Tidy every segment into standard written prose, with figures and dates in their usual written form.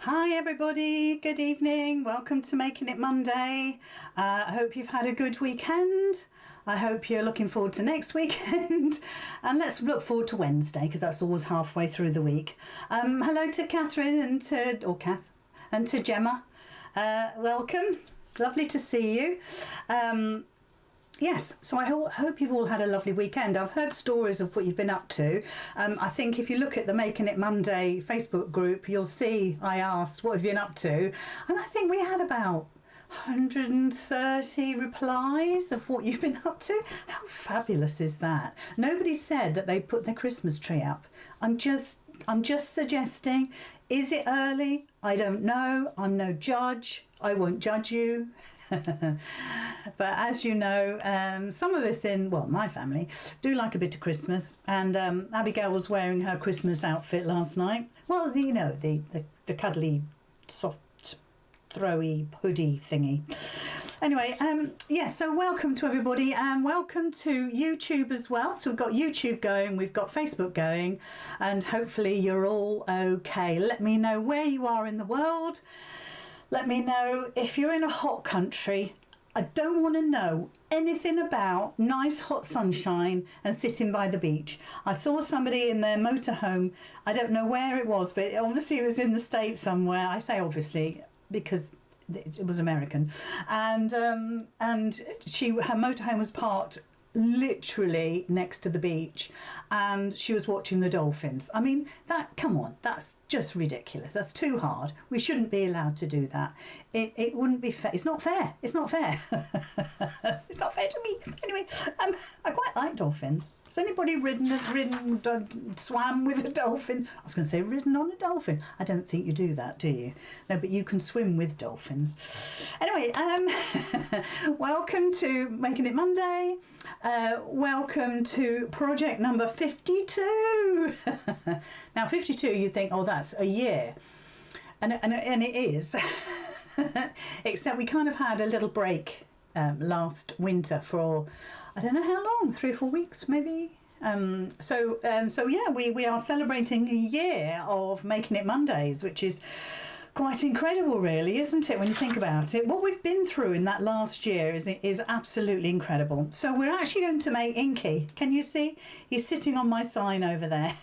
Hi everybody, good evening, welcome to Making It Monday. I hope you've had a good weekend. I hope you're looking forward to next weekend and let's look forward to Wednesday because that's always halfway through the week. Hello to Catherine and to Gemma. Welcome, lovely to see you. Yes, so I hope you've all had a lovely weekend. I've heard stories of what you've been up to. I think if you look at the Making It Monday Facebook group, you'll see I asked, what have you been up to? And I think we had about 130 replies of what you've been up to. How fabulous is that? Nobody said that they put their Christmas tree up. I'm just suggesting, is it early? I don't know. I'm no judge. I won't judge you. But as you know, some of us in, well, my family do like a bit of Christmas, and Abigail was wearing her Christmas outfit last night. Well, you know, the cuddly, soft, throwy hoodie thingy. Anyway, yes, so welcome to everybody and welcome to YouTube as well. So we've got YouTube going, we've got Facebook going, and hopefully you're all okay. Let me know where you are in the world. Let me know if you're in a hot country. I don't want to know anything about nice hot sunshine and sitting by the beach. I saw somebody in their motorhome. I don't know where it was, but obviously it was in the States somewhere. I say obviously because it was American. And her motorhome was parked literally next to the beach and she was watching the dolphins. I mean, come on, that's just ridiculous. That's too hard. We shouldn't be allowed to do that. It wouldn't be fair. It's not fair. It's not fair. It's not fair to me. Anyway, I quite like dolphins. Has anybody swam with a dolphin? I was going to say ridden on a dolphin. I don't think you do that, do you? No, but you can swim with dolphins. Anyway, welcome to Making It Monday. Welcome to project number 52. Now 52, you think, oh, that's a year. And it is. Except we kind of had a little break last winter for, I don't know how long, 3 or 4 weeks maybe. So yeah, we are celebrating a year of Making It Mondays, which is quite incredible really, isn't it, when you think about it? What we've been through in that last year is absolutely incredible. So we're actually going to make Inky. Can you see? He's sitting on my sign over there.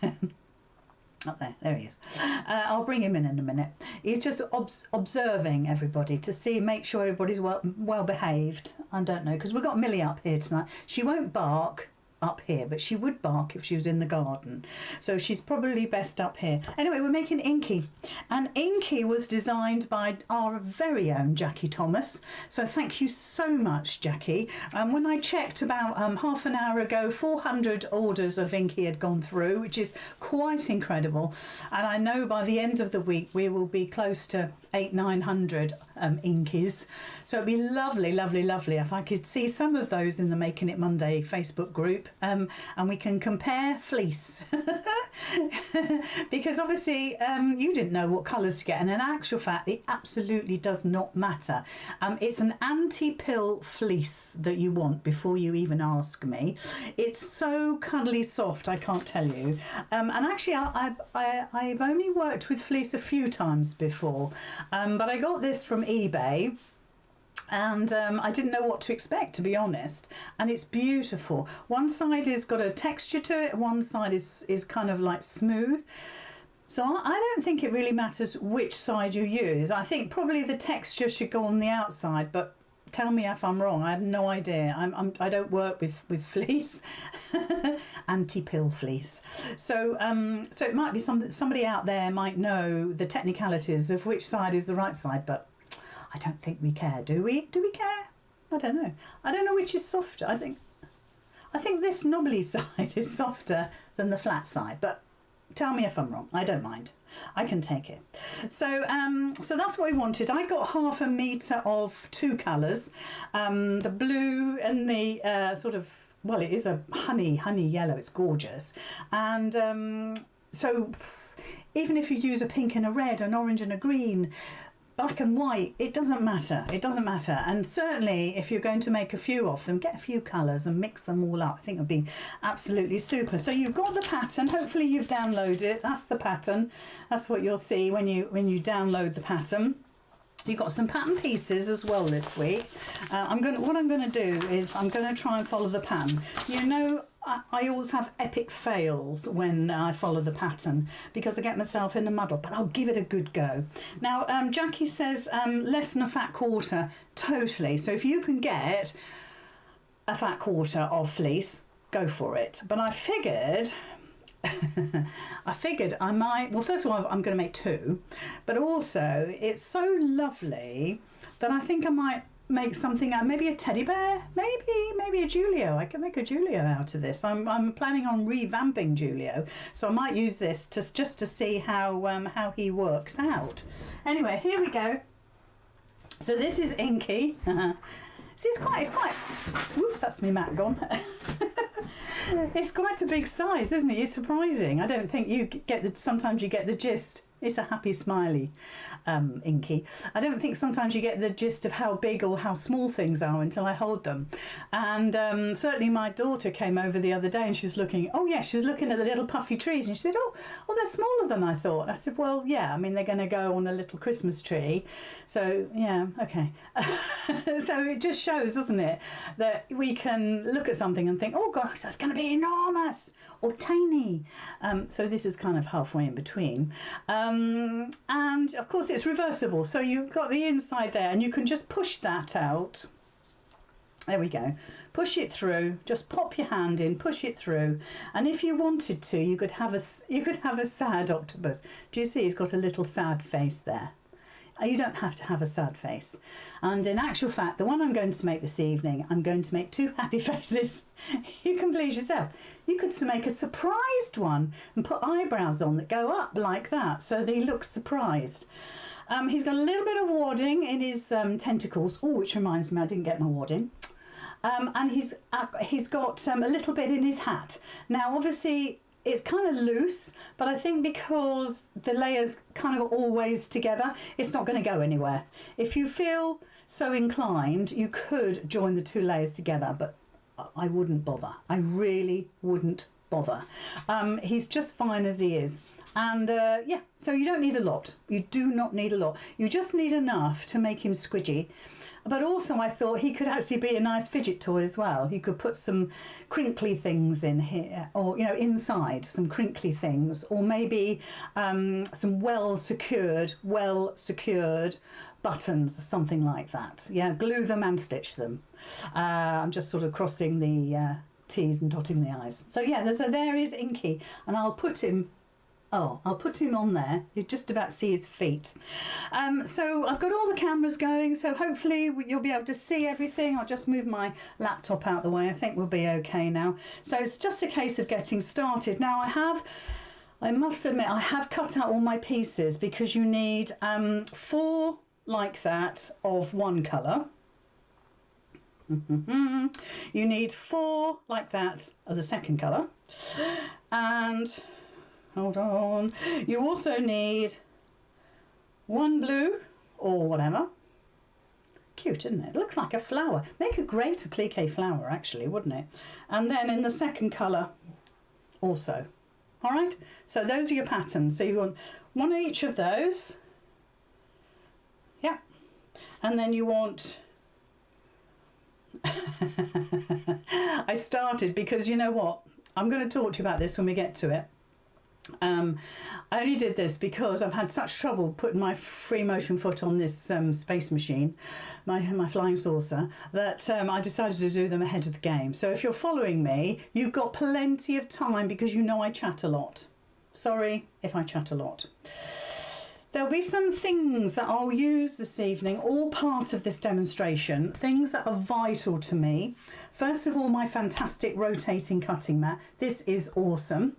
Up there he is. I'll bring him in a minute. He's just observing everybody to see, make sure everybody's well behaved. I don't know, because we've got Millie up here tonight. She won't bark up here, but she would bark if she was in the garden, so she's probably best up here. Anyway, we're making Inky, and Inky was designed by our very own Jacqui Thomas, so thank you so much, Jacqui. When I checked about half an hour ago, 400 orders of Inky had gone through, which is quite incredible, and I know by the end of the week we will be close to 800-900 Inkies, so it'd be lovely if I could see some of those in the Making It Monday Facebook group. And we can compare fleece because obviously you didn't know what colours to get, and in actual fact it absolutely does not matter. It's an anti-pill fleece that you want before you even ask me. It's so cuddly soft, I can't tell you. And actually I've only worked with fleece a few times before, but I got this from eBay. And I didn't know what to expect, to be honest, and it's beautiful. One side has got a texture to it, one side is kind of like smooth. So I don't think it really matters which side you use. I think probably the texture should go on the outside, but tell me if I'm wrong. I have no idea. I don't work with fleece. Anti-pill fleece. So it might be somebody out there might know the technicalities of which side is the right side, but I don't think we care, do we? Do we care? I don't know. I don't know which is softer. I think this knobbly side is softer than the flat side, but tell me if I'm wrong. I don't mind. I can take it. So so that's what we wanted. I got 1/2 metre of 2 colours, the blue and the sort of, well, it is a honey yellow. It's gorgeous. And so even if you use a pink and a red, an orange and a green, black and white, it doesn't matter. It doesn't matter. And certainly if you're going to make a few of them, get a few colours and mix them all up. I think it would be absolutely super. So you've got the pattern. Hopefully you've downloaded it. That's the pattern. That's what you'll see when you download the pattern. You've got some pattern pieces as well this week. What I'm going to do is I'm going to try and follow the pattern. You know, I always have epic fails when I follow the pattern because I get myself in a muddle, but I'll give it a good go. Now, Jacqui says less than a fat quarter, totally. So if you can get a fat quarter of fleece, go for it. But I figured I might, well, first of all, I'm going to make two, but also it's so lovely that I think I might make something out, maybe a teddy bear, maybe a Julio. I can make a Julio out of this. I'm planning on revamping Julio, so I might use this just to see how he works out. Anyway, here we go. So this is Inky. See, it's quite, whoops, that's me mat gone. It's quite a big size, isn't it? It's surprising. I don't think you get sometimes you get the gist. It's a happy smiley, Inky. I don't think sometimes you get the gist of how big or how small things are until I hold them. And certainly my daughter came over the other day and she was looking, oh yeah, she was looking at the little puffy trees and she said, oh, they're smaller than I thought. I said, well, yeah, I mean, they're going to go on a little Christmas tree. So, yeah, okay. So it just shows, doesn't it, that we can look at something and think, oh gosh, that's going to be enormous or tiny. So this is kind of halfway in between. And of course it's reversible, so you've got the inside there and you can just push that out. There we go. Push it through, just pop your hand in, push it through, and if you wanted to, you could have a sad octopus. Do you see he's got a little sad face there? You don't have to have a sad face. And in actual fact, the one I'm going to make this evening, I'm going to make two happy faces. You can please yourself. You could make a surprised one and put eyebrows on that go up like that so that he looks surprised. He's got a little bit of wadding in his tentacles. Oh, which reminds me, I didn't get my wadding. And he's got a little bit in his hat. Now, obviously, it's kind of loose, but I think because the layers kind of always together, it's not going to go anywhere. If you feel so inclined, you could join the two layers together, but I wouldn't bother. I really wouldn't bother. He's just fine as he is. And yeah, so you don't need a lot. You do not need a lot. You just need enough to make him squidgy. But also I thought he could actually be a nice fidget toy as well. You could put some crinkly things in here, or, you know, inside some crinkly things, or maybe some well secured buttons or something like that. Yeah, glue them and stitch them. I'm just sort of crossing the T's and dotting the I's. So yeah, so there is Inky, and I'll put him on there. You just about see his feet. So I've got all the cameras going, so hopefully you'll be able to see everything. I'll just move my laptop out the way. I think we'll be okay now. So it's just a case of getting started. Now I must admit, I have cut out all my pieces because you need 4 like that of one colour. You need 4 like that as a second colour. And hold on. You also need 1 blue or whatever. Cute, isn't it? It looks like a flower. Make a great applique flower, actually, wouldn't it? And then in the second colour also. All right? So those are your patterns. So you want 1 of each of those. Yeah. And then you want... I started because, you know what? I'm going to talk to you about this when we get to it. I only did this because I've had such trouble putting my free motion foot on this space machine, my flying saucer, that I decided to do them ahead of the game. So if you're following me, you've got plenty of time because you know I chat a lot. Sorry if I chat a lot. There'll be some things that I'll use this evening, all part of this demonstration, things that are vital to me. First of all, my fantastic rotating cutting mat. This is awesome.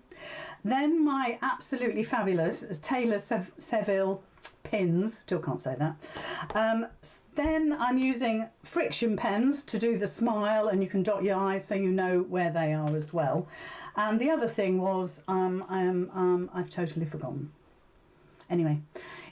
Then my absolutely fabulous Taylor Seville pins, still can't say that. Then I'm using friction pens to do the smile, and you can dot your eyes so you know where they are as well. And the other thing was, I've totally forgotten. Anyway,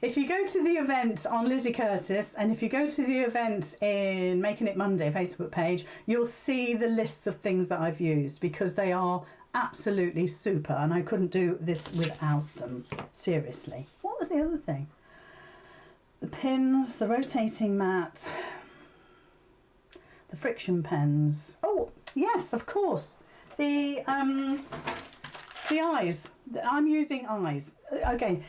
if you go to the event on Lizzy Curtis, and if you go to the event in Making It Monday Facebook page, you'll see the lists of things that I've used, because they are absolutely super, and I couldn't do this without them. Seriously. What was the other thing? The pins, the rotating mat, the friction pens. Oh yes, of course. The eyes. I'm using eyes. Okay.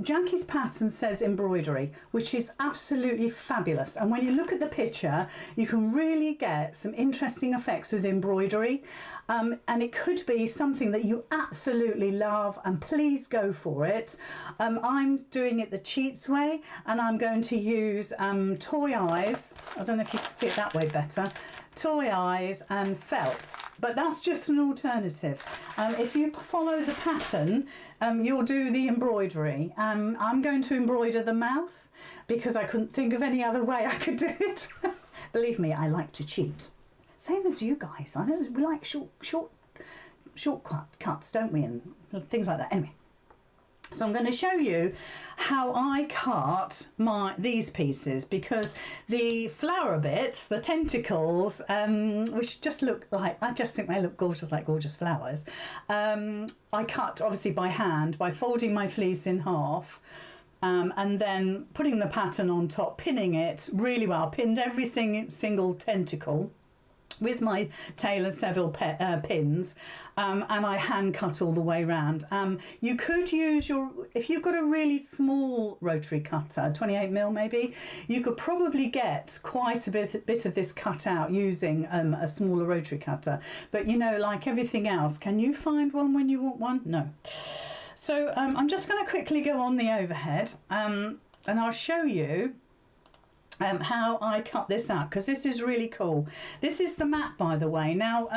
Jacqui's pattern says embroidery, which is absolutely fabulous, and when you look at the picture you can really get some interesting effects with embroidery, and it could be something that you absolutely love, and please go for it. I'm doing it the Cheats way, and I'm going to use toy eyes. I don't know if you can see it that way better. Toy eyes and felt, but that's just an alternative. If you follow the pattern, you'll do the embroidery. I'm going to embroider the mouth because I couldn't think of any other way I could do it. Believe me, I like to cheat. Same as you guys. I know we like shortcuts, don't we, and things like that. Anyway. So I'm going to show you how I cut these pieces, because the flower bits, the tentacles, which just look like, I just think they look gorgeous, like gorgeous flowers. I cut obviously by hand, by folding my fleece in half, and then putting the pattern on top, pinning it really well. Pinned every single tentacle with my Taylor Seville pins, and I hand cut all the way around. You could use if you've got a really small rotary cutter, 28mm maybe, you could probably get quite a bit of this cut out using a smaller rotary cutter. But you know, like everything else, can you find one when you want one? No. So I'm just going to quickly go on the overhead, and I'll show you how I cut this out, because this is really cool. This is the mat, by the way. Now,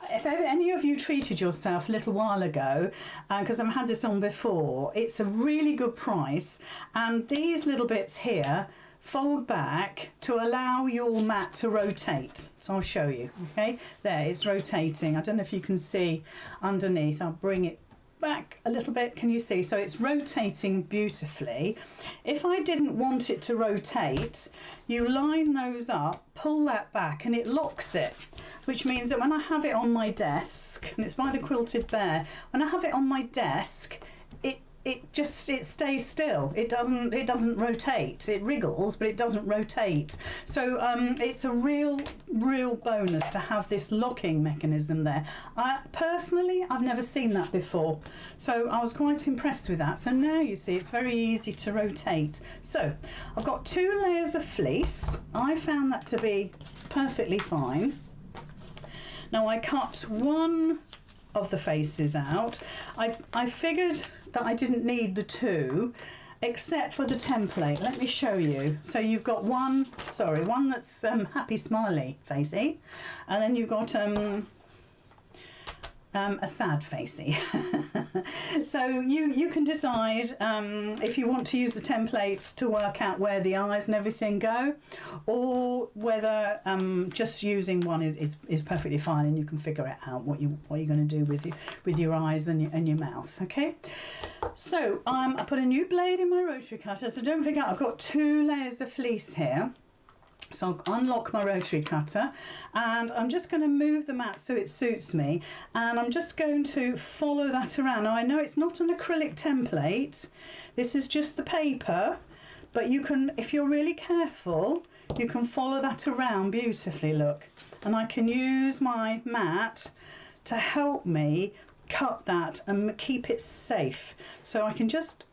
if any of you treated yourself a little while ago, because I've had this on before, it's a really good price, and these little bits here fold back to allow your mat to rotate. So I'll show you. Okay, there, it's rotating. I don't know if you can see underneath. I'll bring it back a little bit. Can you see? So it's rotating beautifully. If I didn't want it to rotate, you line those up, pull that back, and it locks it, which means that when I have it on my desk, and it's by the Quilted Bear, when I have it on my desk, it stays still. It doesn't rotate. It wriggles, but it doesn't rotate. So it's a real bonus to have this locking mechanism there. Personally, I've never seen that before, so I was quite impressed with that. So now you see it's very easy to rotate. So I've got 2 layers of fleece. I found that to be perfectly fine. Now I cut one of the faces out. I figured that I didn't need the 2, except for the template. Let me show you. So you've got one that's happy smiley facey, and then you've got a sad facey. So you can decide if you want to use the templates to work out where the eyes and everything go, or whether just using one is perfectly fine, and you can figure it out what you're going to do with your eyes and your mouth. Okay, so I put a new blade in my rotary cutter, so don't forget I've got 2 layers of fleece here. So I'll unlock my rotary cutter, and I'm just going to move the mat so it suits me, and I'm just going to follow that around. Now I know it's not an acrylic template, this is just the paper, but you can, if you're really careful, you can follow that around beautifully, look. And I can use my mat to help me cut that and keep it safe. So I can just,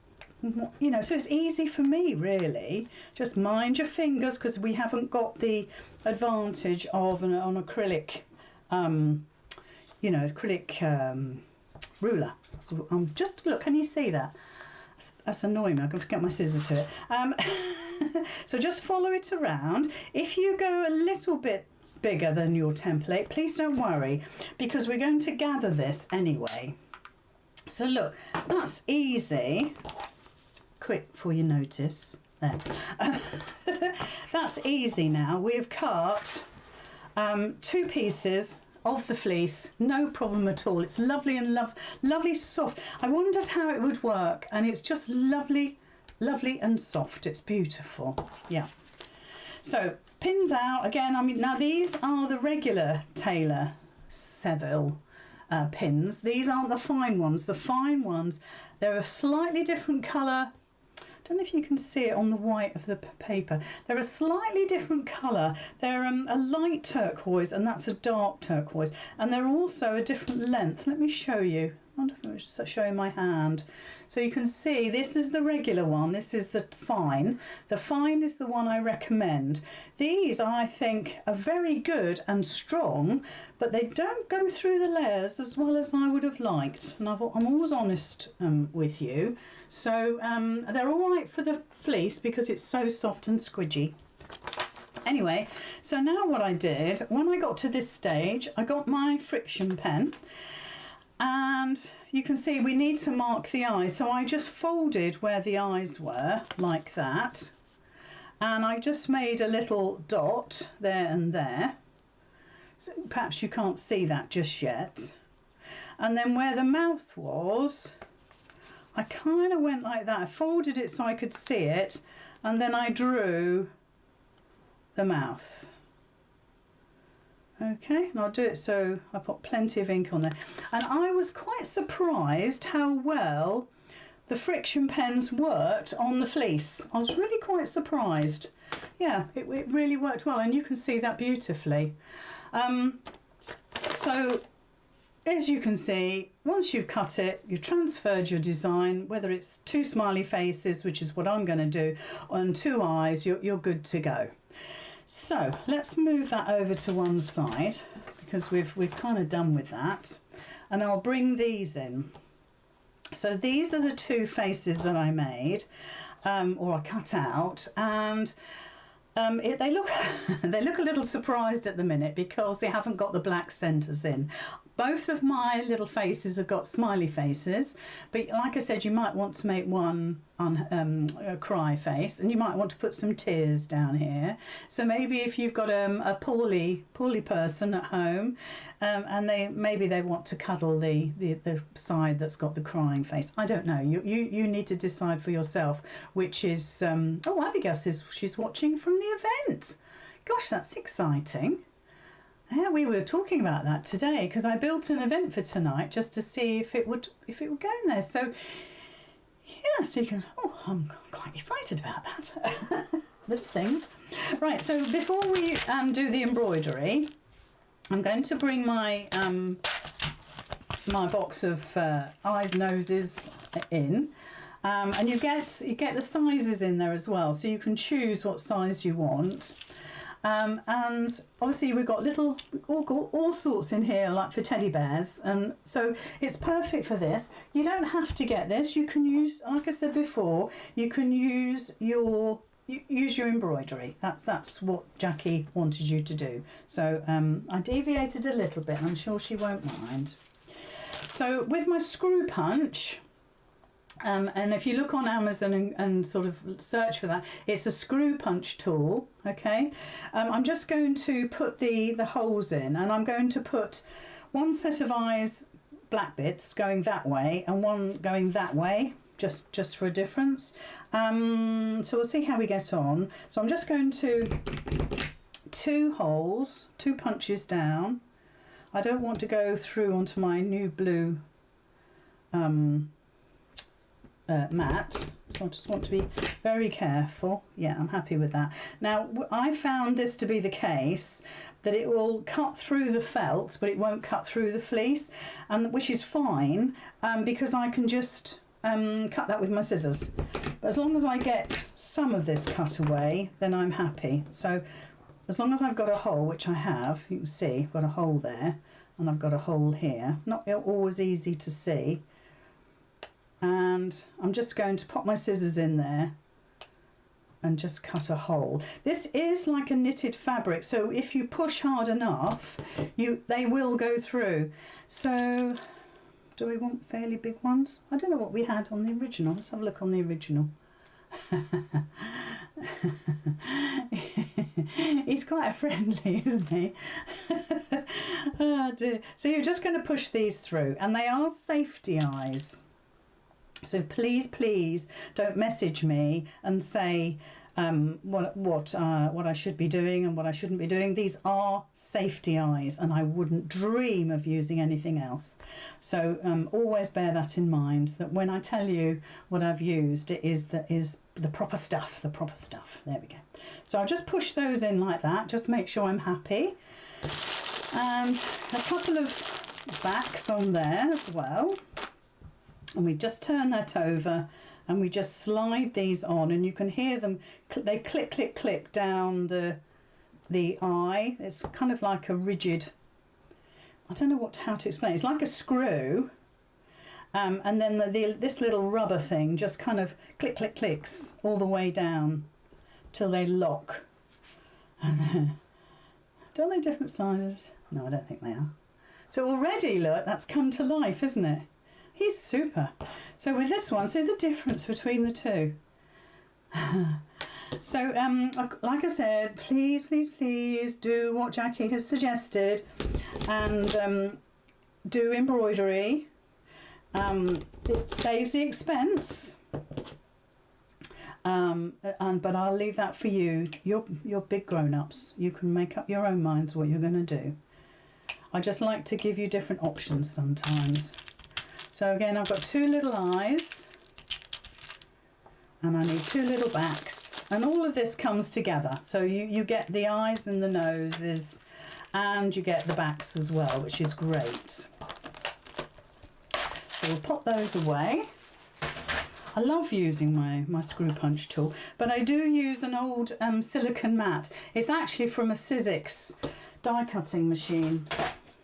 you know, so it's easy for me really. Just mind your fingers, because we haven't got the advantage of an acrylic, you know, acrylic ruler. So just look, can you see that? That's annoying me. I've got to get my scissors to it. So just follow it around. If you go a little bit bigger than your template, please don't worry, because we're going to gather this anyway. So look, that's easy. Quick before you notice. There. That's easy now. We've cut 2 pieces of the fleece, no problem at all. It's lovely and lovely soft. I wondered how it would work, and it's just lovely lovely and soft. It's beautiful. Yeah. So pins out again. I mean, now these are the regular Taylor Seville pins. These aren't the fine ones. The fine ones, they're a slightly different colour. I don't know if you can see it on the white of the paper. They're a slightly different colour. They're a light turquoise, and that's a dark turquoise, and they're also a different length. Let me show you. I wonder if I should show you my hand. So you can see this is the regular one, this is the fine. The fine is the one I recommend. These I think are very good and strong, but they don't go through the layers as well as I would have liked. And I'm always honest with you. So they're all right for the fleece because it's so soft and squidgy. Anyway, so now what I did, when I got to this stage, I got my friction pen, and you can see we need to mark the eyes. So I just folded where the eyes were like that, and I just made a little dot there and there. So perhaps you can't see that just yet. And then where the mouth was, I kind of went like that. I folded it so I could see it, and then I drew the mouth. Okay, and I'll do it so I put plenty of ink on there. And I was quite surprised how well the friction pens worked on the fleece. I was really quite surprised. Yeah, it really worked well, and you can see that beautifully. So as you can see, once you've cut it, you've transferred your design, whether it's 2 smiley faces, which is what I'm going to do, and 2 eyes, you're good to go. So let's move that over to one side because we've kind of done with that, and I'll bring these in. So these are the 2 faces that I made, or I cut out, and they look they look a little surprised at the minute because they haven't got the black centres in. Both of my little faces have got smiley faces, but like I said, you might want to make one on a cry face, and you might want to put some tears down here. So maybe if you've got a poorly person at home, and maybe they want to cuddle the side that's got the crying face. I don't know. You need to decide for yourself which is. Oh, Abigail says she's watching from the event. Gosh, that's exciting. Yeah, we were talking about that today because I built an event for tonight just to see if it would go in there. So yeah, so you can. Oh, I'm quite excited about that. Little things. Right. So before we do the embroidery, I'm going to bring my my box of eyes, noses in. And you get the sizes in there as well, so you can choose what size you want. And obviously we've got all sorts in here, like for teddy bears, and so it's perfect for this. You don't have to get this. You can use, like I said before, you can use your embroidery. That's what Jacqui wanted you to do. So I deviated a little bit. I'm sure she won't mind. So with my screw punch. And if you look on Amazon and sort of search for that, it's a screw punch tool, okay? I'm just going to put the holes in, and I'm going to put one set of eyes, black bits, going that way, and one going that way, just for a difference. So we'll see how we get on. So I'm just going to 2 holes, 2 punches down. I don't want to go through onto my new blue mat, so I just want to be very careful. Yeah, I'm happy with that. Now I found this to be the case, that it will cut through the felt but it won't cut through the fleece, and which is fine because I can just cut that with my scissors. But as long as I get some of this cut away, then I'm happy. So as long as I've got a hole, which I have, you can see I've got a hole there and I've got a hole here, not always easy to see. And I'm just going to pop my scissors in there and just cut a hole. This is like a knitted fabric, so if you push hard enough, they will go through. So do we want fairly big ones? I don't know what we had on the original. Let's have a look on the original. He's quite friendly, isn't he? Oh dear. So you're just going to push these through, and they are safety eyes. So please don't message me and say what I should be doing and what I shouldn't be doing. These are safety eyes, and I wouldn't dream of using anything else. So always bear that in mind, that when I tell you what I've used, it is the proper stuff, the proper stuff. There we go. So I'll just push those in like that, just make sure I'm happy. And a couple of backs on there as well. And we just turn that over and we just slide these on, and you can hear them, they click, click, click down the eye. It's kind of like a rigid, I don't know how to explain it. It's like a screw, and then this little rubber thing just kind of click, click, clicks all the way down till they lock. And are they different sizes? No, I don't think they are. So already, look, that's come to life, isn't it? He's super. So with this one, see the difference between the two. So like I said, please do what Jacqui has suggested, and do embroidery. It saves the expense, but I'll leave that for you. You're big grown-ups. You can make up your own minds what you're going to do. I just like to give you different options sometimes. So again, I've got 2 little eyes, and I need 2 little backs, and all of this comes together. So you get the eyes and the noses, and you get the backs as well, which is great. So we'll pop those away. I love using my screw punch tool, but I do use an old silicone mat. It's actually from a Sizzix die cutting machine,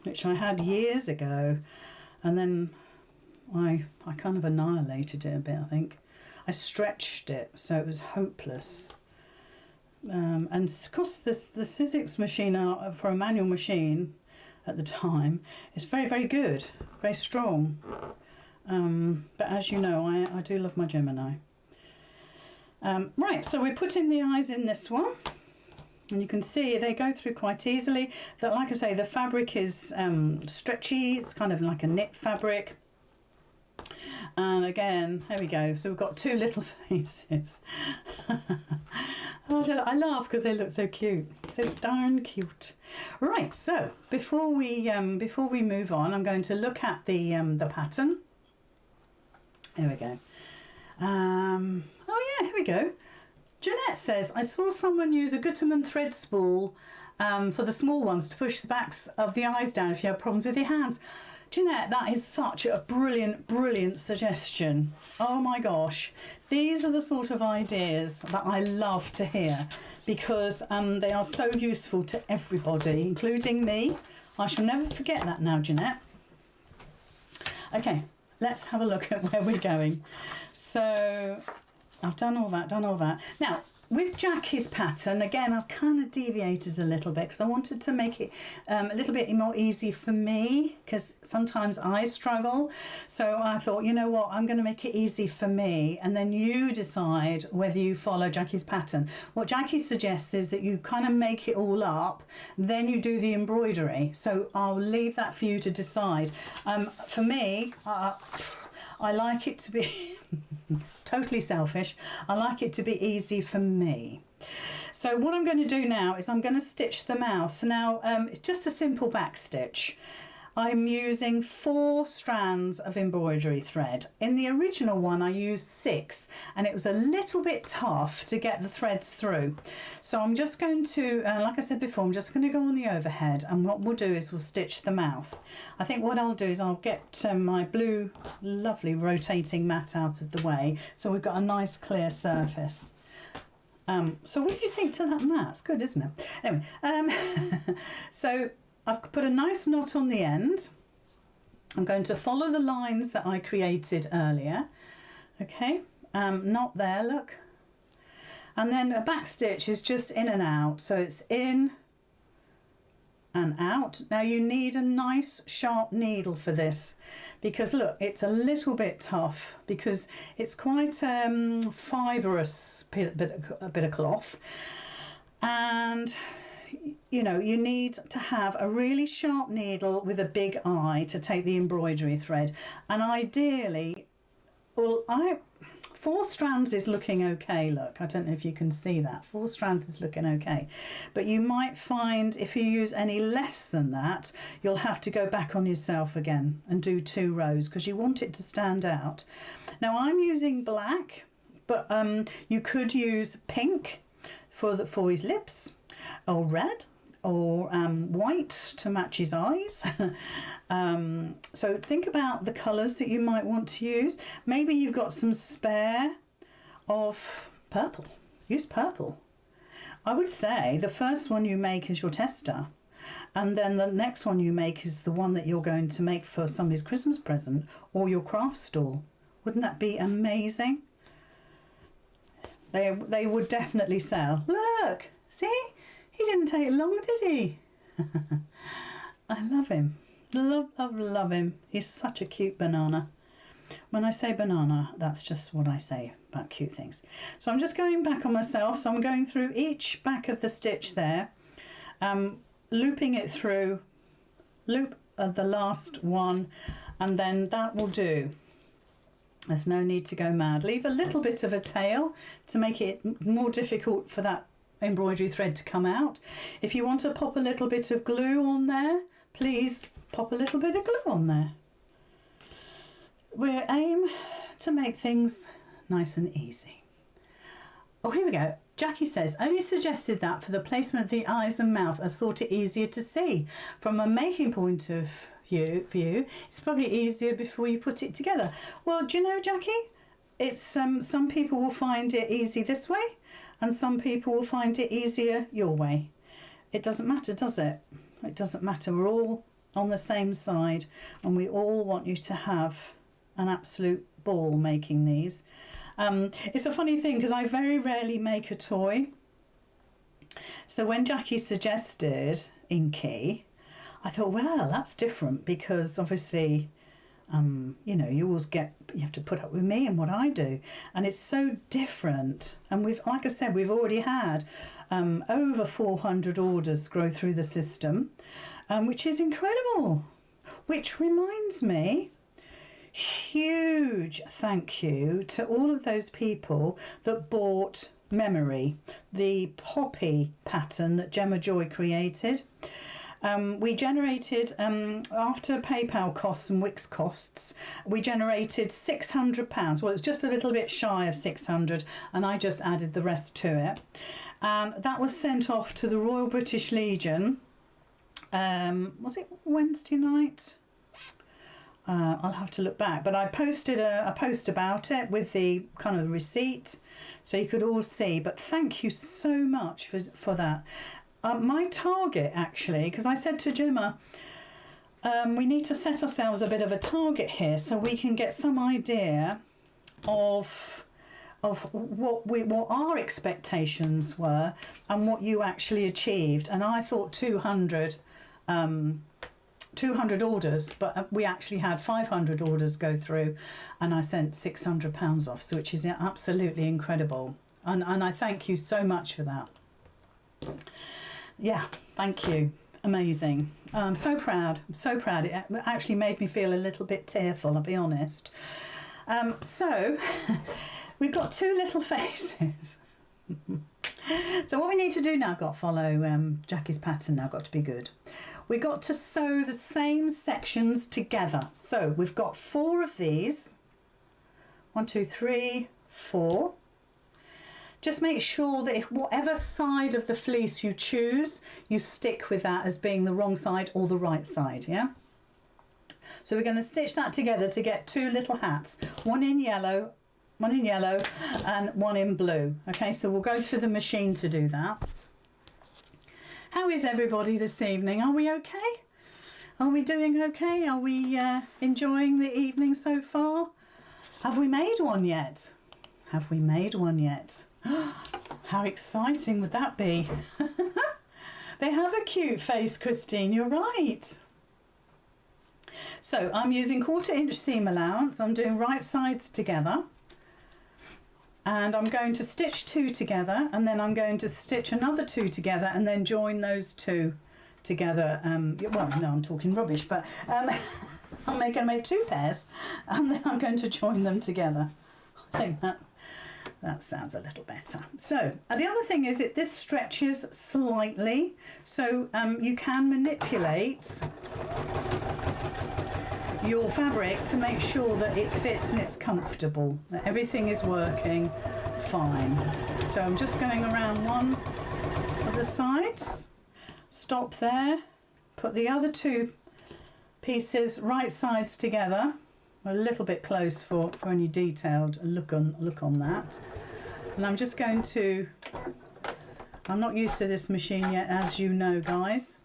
which I had years ago, and then I kind of annihilated it a bit, I think. I stretched it so it was hopeless. And of course the Sizzix machine, for a manual machine at the time, is very, very good, very strong. But as you know, I do love my Gemini. Right, so we're putting the eyes in this one. And you can see they go through quite easily. That, like I say, the fabric is stretchy. It's kind of like a knit fabric. And again, there we go. So we've got 2 little faces. I laugh because they look so cute, so darn cute. Right. So before we move on, I'm going to look at the pattern. There we go. Oh yeah, here we go. Jeanette says, I saw someone use a Gutermann thread spool for the small ones to push the backs of the eyes down if you have problems with your hands. Jeanette, that is such a brilliant suggestion. Oh my gosh. These are the sort of ideas that I love to hear, because they are so useful to everybody, including me. I shall never forget that now, Jeanette. Okay, let's have a look at where we're going. So I've done all that. Now, with Jacqui's pattern, again, I've kind of deviated a little bit because I wanted to make it a little bit more easy for me, because sometimes I struggle. So I thought, you know what, I'm going to make it easy for me, and then you decide whether you follow Jacqui's pattern. What Jacqui suggests is that you kind of make it all up, then you do the embroidery. So I'll leave that for you to decide. For me, I like it to be totally selfish. I like it to be easy for me. So what I'm going to do now is I'm going to stitch the mouth. Now it's just a simple back stitch. I'm using 4 strands of embroidery thread. In the original one I used 6, and it was a little bit tough to get the threads through. So I'm just going to, like I said before, I'm just going to go on the overhead, and what we'll do is we'll stitch the mouth. I think what I'll do is I'll get my blue lovely rotating mat out of the way, so we've got a nice clear surface. So what do you think to that mat? It's good, isn't it? Anyway, so I've put a nice knot on the end. I'm going to follow the lines that I created earlier. Okay, knot there, look. And then a back stitch is just in and out. So it's in and out. Now you need a nice sharp needle for this, because look, it's a little bit tough because it's quite fibrous a bit of cloth. And you know, you need to have a really sharp needle with a big eye to take the embroidery thread, and ideally well, 4 strands is looking okay. Look, I don't know if you can see that. 4 strands is looking okay. But you might find if you use any less than that, you'll have to go back on yourself again and do 2 rows because you want it to stand out. Now I'm using black, but you could use pink for his lips, or red, or white to match his eyes. So think about the colours that you might want to use. Maybe you've got some spare of purple. Use purple. I would say the first one you make is your tester, and then the next one you make is the one that you're going to make for somebody's Christmas present or your craft stall. Wouldn't that be amazing? They would definitely sell. Look, see? He didn't take long, did he? I love him. Love him. He's such a cute banana. When I say banana, that's just what I say about cute things. So I'm just going back on myself. So I'm going through each back of the stitch there, looping it through, loop the last one, and then that will do. There's no need to go mad. Leave a little bit of a tail to make it more difficult for that embroidery thread to come out. If you want to pop a little bit of glue on there, please pop a little bit of glue on there. We aim to make things nice and easy. Oh, here we go. Jacqui says, only suggested that for the placement of the eyes and mouth, I thought it easier to see. From a making point of view, it's probably easier before you put it together. Well, do you know, Jacqui, it's some people will find it easy this way, and some people will find it easier your way. It doesn't matter, does it? It doesn't matter. We're all on the same side, and we all want you to have an absolute ball making these. It's a funny thing because I very rarely make a toy. So when Jacqui suggested Inky, I thought, well, that's different because obviously, you know, you have to put up with me and what I do, and it's so different. And we've, like I said, we've already had over 400 orders go through the system, which is incredible. Which reminds me, huge thank you to all of those people that bought Memory, the poppy pattern that Gemma Joy created. We generated, after PayPal costs and Wix costs, we generated £600. Well, it's just a little bit shy of 600, and I just added the rest to it. That was sent off to the Royal British Legion. Was it Wednesday night? I'll have to look back, but I posted a post about it with the kind of receipt, so you could all see. But thank you so much for that. My target, actually, because I said to Gemma, we need to set ourselves a bit of a target here so we can get some idea of what our expectations were and what you actually achieved. And I thought 200 orders, but we actually had 500 orders go through, and I sent £600 off, so which is absolutely incredible. And I thank you so much for that. Yeah, thank you. Amazing. I'm so proud. I'm so proud. It actually made me feel a little bit tearful, I'll be honest. So we've got 2 little faces. So what we need to do now, got to follow Jacqui's pattern now, got to be good. We've got to sew the same sections together. So we've got 4 of these. 1, 2, 3, 4. Just make sure that if whatever side of the fleece you choose, you stick with that as being the wrong side or the right side, yeah? So we're going to stitch that together to get 2 little hats, one in yellow and one in blue. Okay, so we'll go to the machine to do that. How is everybody this evening? Are we okay? Are we doing okay? Are we enjoying the evening so far? Have we made one yet? Have we made one yet? How exciting would that be? They have a cute face, Christine, you're right. So I'm using 1/4 inch seam allowance. I'm doing right sides together. And I'm going to stitch 2 together, and then I'm going to stitch another 2 together and then join those 2 together. Well, no, I'm talking rubbish, but I'm going to make 2 pairs, and then I'm going to join them together. I think that sounds a little better. So the other thing is this stretches slightly, so you can manipulate your fabric to make sure that it fits and it's comfortable, that everything is working fine. So I'm just going around one of the sides, stop there, put the other 2 pieces right sides together, a little bit close for any detailed look on that. And I'm just going to, I'm not used to this machine yet, as you know, guys.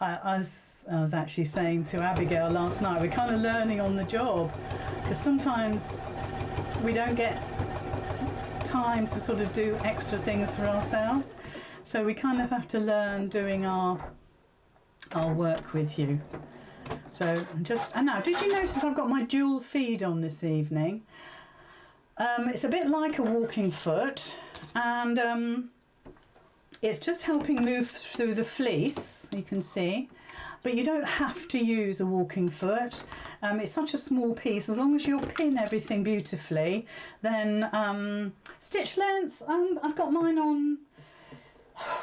I was actually saying to Abigail last night, we're kind of learning on the job, because sometimes we don't get time to sort of do extra things for ourselves, so we kind of have to learn doing our work with you. So and now, did you notice I've got my dual feed on this evening? It's a bit like a walking foot, and it's just helping move through the fleece, you can see, but you don't have to use a walking foot. It's such a small piece. As long as you'll pin everything beautifully, then stitch length, I've got mine on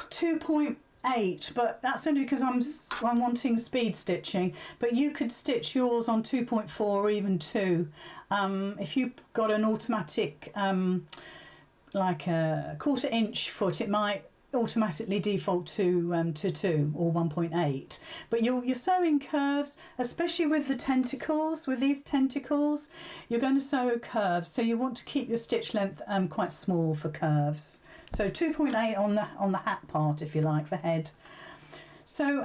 2.8, but that's only because I'm wanting speed stitching, but you could stitch yours on 2.4 or even 2. If you've got an automatic like a 1/4 inch foot, it might automatically default to 2 or 1.8, but you're sewing curves, especially with the tentacles. With these tentacles, you're going to sew curves, so you want to keep your stitch length quite small for curves. So 2.8 on the hat part, if you like, the head. So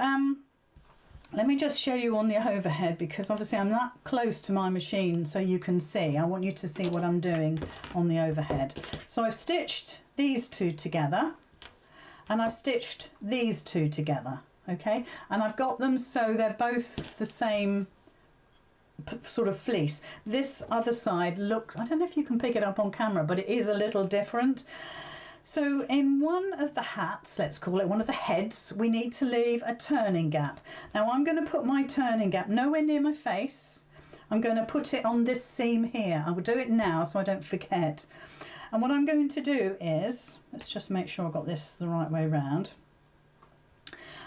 let me just show you on the overhead, because obviously I'm that close to my machine, so you can see. I want you to see what I'm doing on the overhead. So I've stitched these 2 together, and I've stitched these 2 together, okay? And I've got them so they're both the same sort of fleece. This other side looks, I don't know if you can pick it up on camera, but it is a little different. So in one of the hats, let's call it one of the heads, we need to leave a turning gap. Now I'm going to put my turning gap nowhere near my face. I'm going to put it on this seam here. I will do it now so I don't forget. And what I'm going to do is, let's just make sure I've got this the right way round.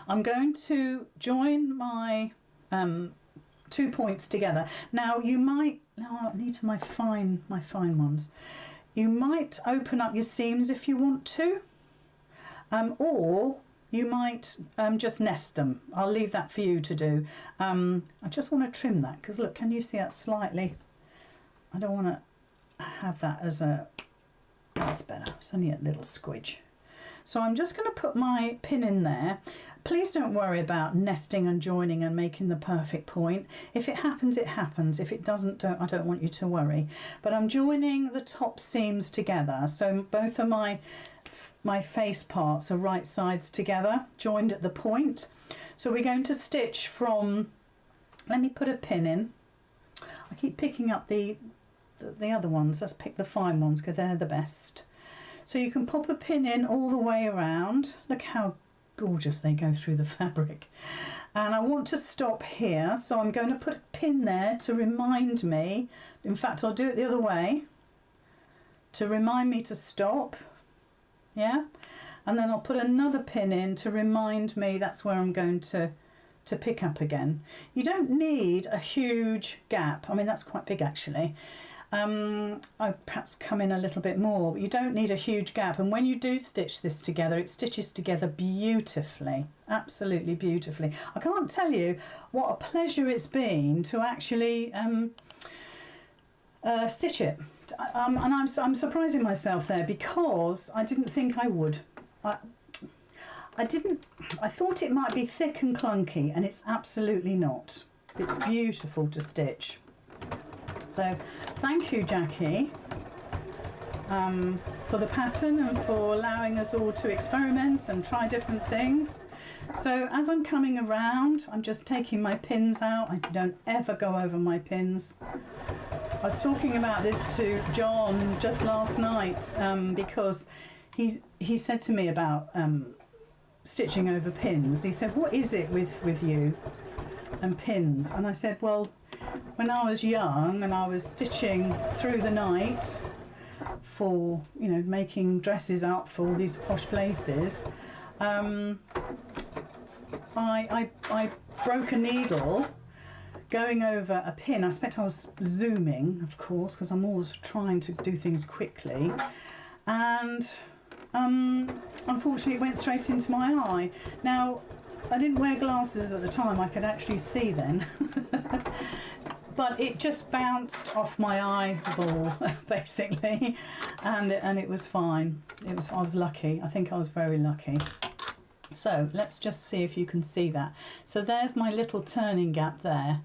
I'm going to join my 2 points together. Now you might, I need my fine ones. You might open up your seams if you want to, or you might just nest them. I'll leave that for you to do. I just want to trim that, because look, can you see that slightly? I don't want to have that as a, that's better, it's only a little squidge. So I'm just going to put my pin in there. Please don't worry about nesting and joining and making the perfect point. If it happens, it happens. If it doesn't, I don't want you to worry. But I'm joining the top seams together, so both of my face parts are right sides together, joined at the point. So we're going to stitch from, let me put a pin in. I keep picking up the other ones. Let's pick the fine ones, because they're the best. So you can pop a pin in all the way around. Look how gorgeous they go through the fabric. And I want to stop here, so I'm going to put a pin there to remind me. In fact, I'll do it the other way to remind me to stop. Yeah, and then I'll put another pin in to remind me that's where I'm going to pick up again. You don't need a huge gap. I mean, that's quite big actually. I perhaps come in a little bit more, but you don't need a huge gap, and when you do stitch this together, it stitches together beautifully, absolutely beautifully. I can't tell you what a pleasure it's been to actually stitch it, and I'm surprising myself there, because I didn't think I would. I thought it might be thick and clunky, and it's absolutely not. It's beautiful to stitch. So thank you, Jacqui, for the pattern and for allowing us all to experiment and try different things. So as I'm coming around, I'm just taking my pins out. I don't ever go over my pins. I was talking about this to John just last night, because he said to me about stitching over pins. He said, what is it with you and pins? And I said, well, when I was young and I was stitching through the night for, you know, making dresses up for all these posh places, I broke a needle going over a pin. I expect I was zooming, of course, because I'm always trying to do things quickly, and unfortunately it went straight into my eye. Now, I didn't wear glasses at the time, I could actually see then. But it just bounced off my eyeball, basically, and it was fine. I was lucky. I think I was very lucky. So let's just see if you can see that. So there's my little turning gap there.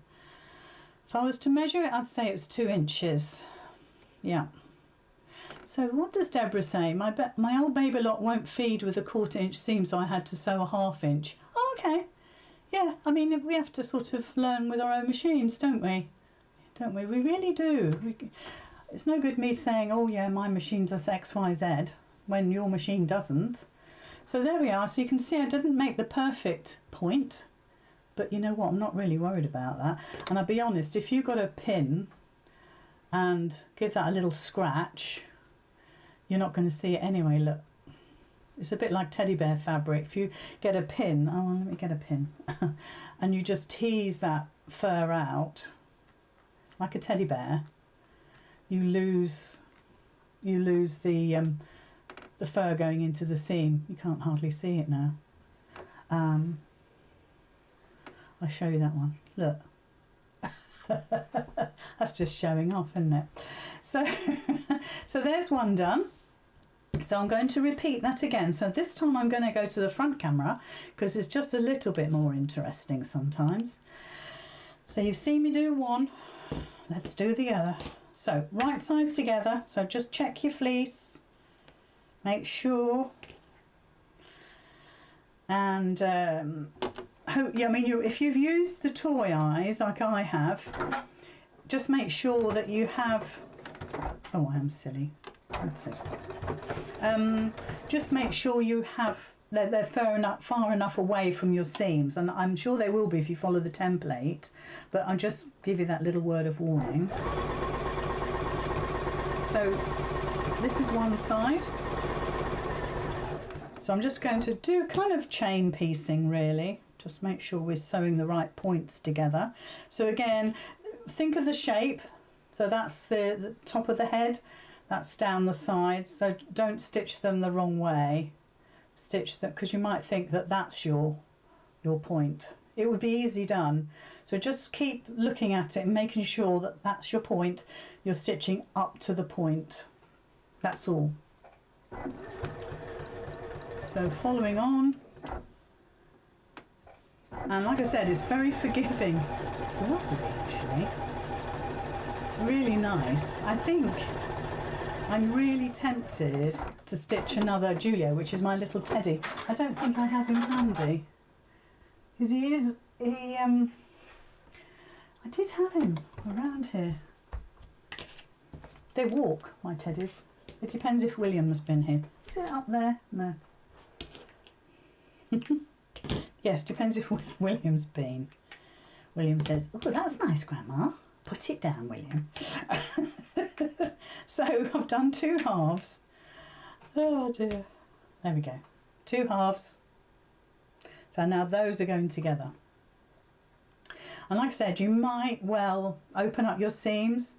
If I was to measure it, I'd say it was 2 inches. Yeah. So what does Deborah say? My old baby lot won't feed with a 1/4 inch seam, so I had to sew a 1/2 inch. Oh, okay. Yeah, I mean, we have to sort of learn with our own machines, don't we? Don't we? We really do. It's no good me saying, oh yeah, my machine does X, Y, Z, when your machine doesn't. So there we are. So you can see I didn't make the perfect point, but you know what? I'm not really worried about that. And I'll be honest, if you got a pin and give that a little scratch, you're not going to see it anyway. Look, it's a bit like teddy bear fabric. If you get a pin, oh, well, let me get a pin, and you just tease that fur out like a teddy bear, you lose the fur going into the seam. You can't hardly see it now. I'll show you that one. Look. That's just showing off, isn't it? So, so there's one done. So I'm going to repeat that again. So this time I'm going to go to the front camera because it's just a little bit more interesting sometimes. So you've seen me do one. Let's do the other. So right sides together. So just check your fleece. Make sure. And yeah, I mean, if you've used the toy eyes like I have, just make sure that you have. Oh, I am silly. That's it. Just make sure you have they're far enough away from your seams, and I'm sure they will be if you follow the template, but I'll just give you that little word of warning. So this is one side, so I'm just going to do kind of chain piecing, really, just make sure we're sewing the right points together. So again, think of the shape, so that's the top of the head, that's down the sides, so don't stitch them the wrong way. Stitch that, because you might think that that's your point. It would be easy done. So just keep looking at it and making sure that that's your point. You're stitching up to the point. That's all. So following on, and like I said, it's very forgiving. It's lovely, actually. Really nice. I think I'm really tempted to stitch another Julio, which is my little teddy. I don't think I have him handy. Because I did have him around here. They walk, my teddies. It depends if William's been here. Is it up there? No. Yes, depends if William's been. William says, oh, that's nice, Grandma. Put it down, William. So I've done 2 halves. Oh dear. There we go. 2 halves. So now those are going together. And like I said, you might well open up your seams,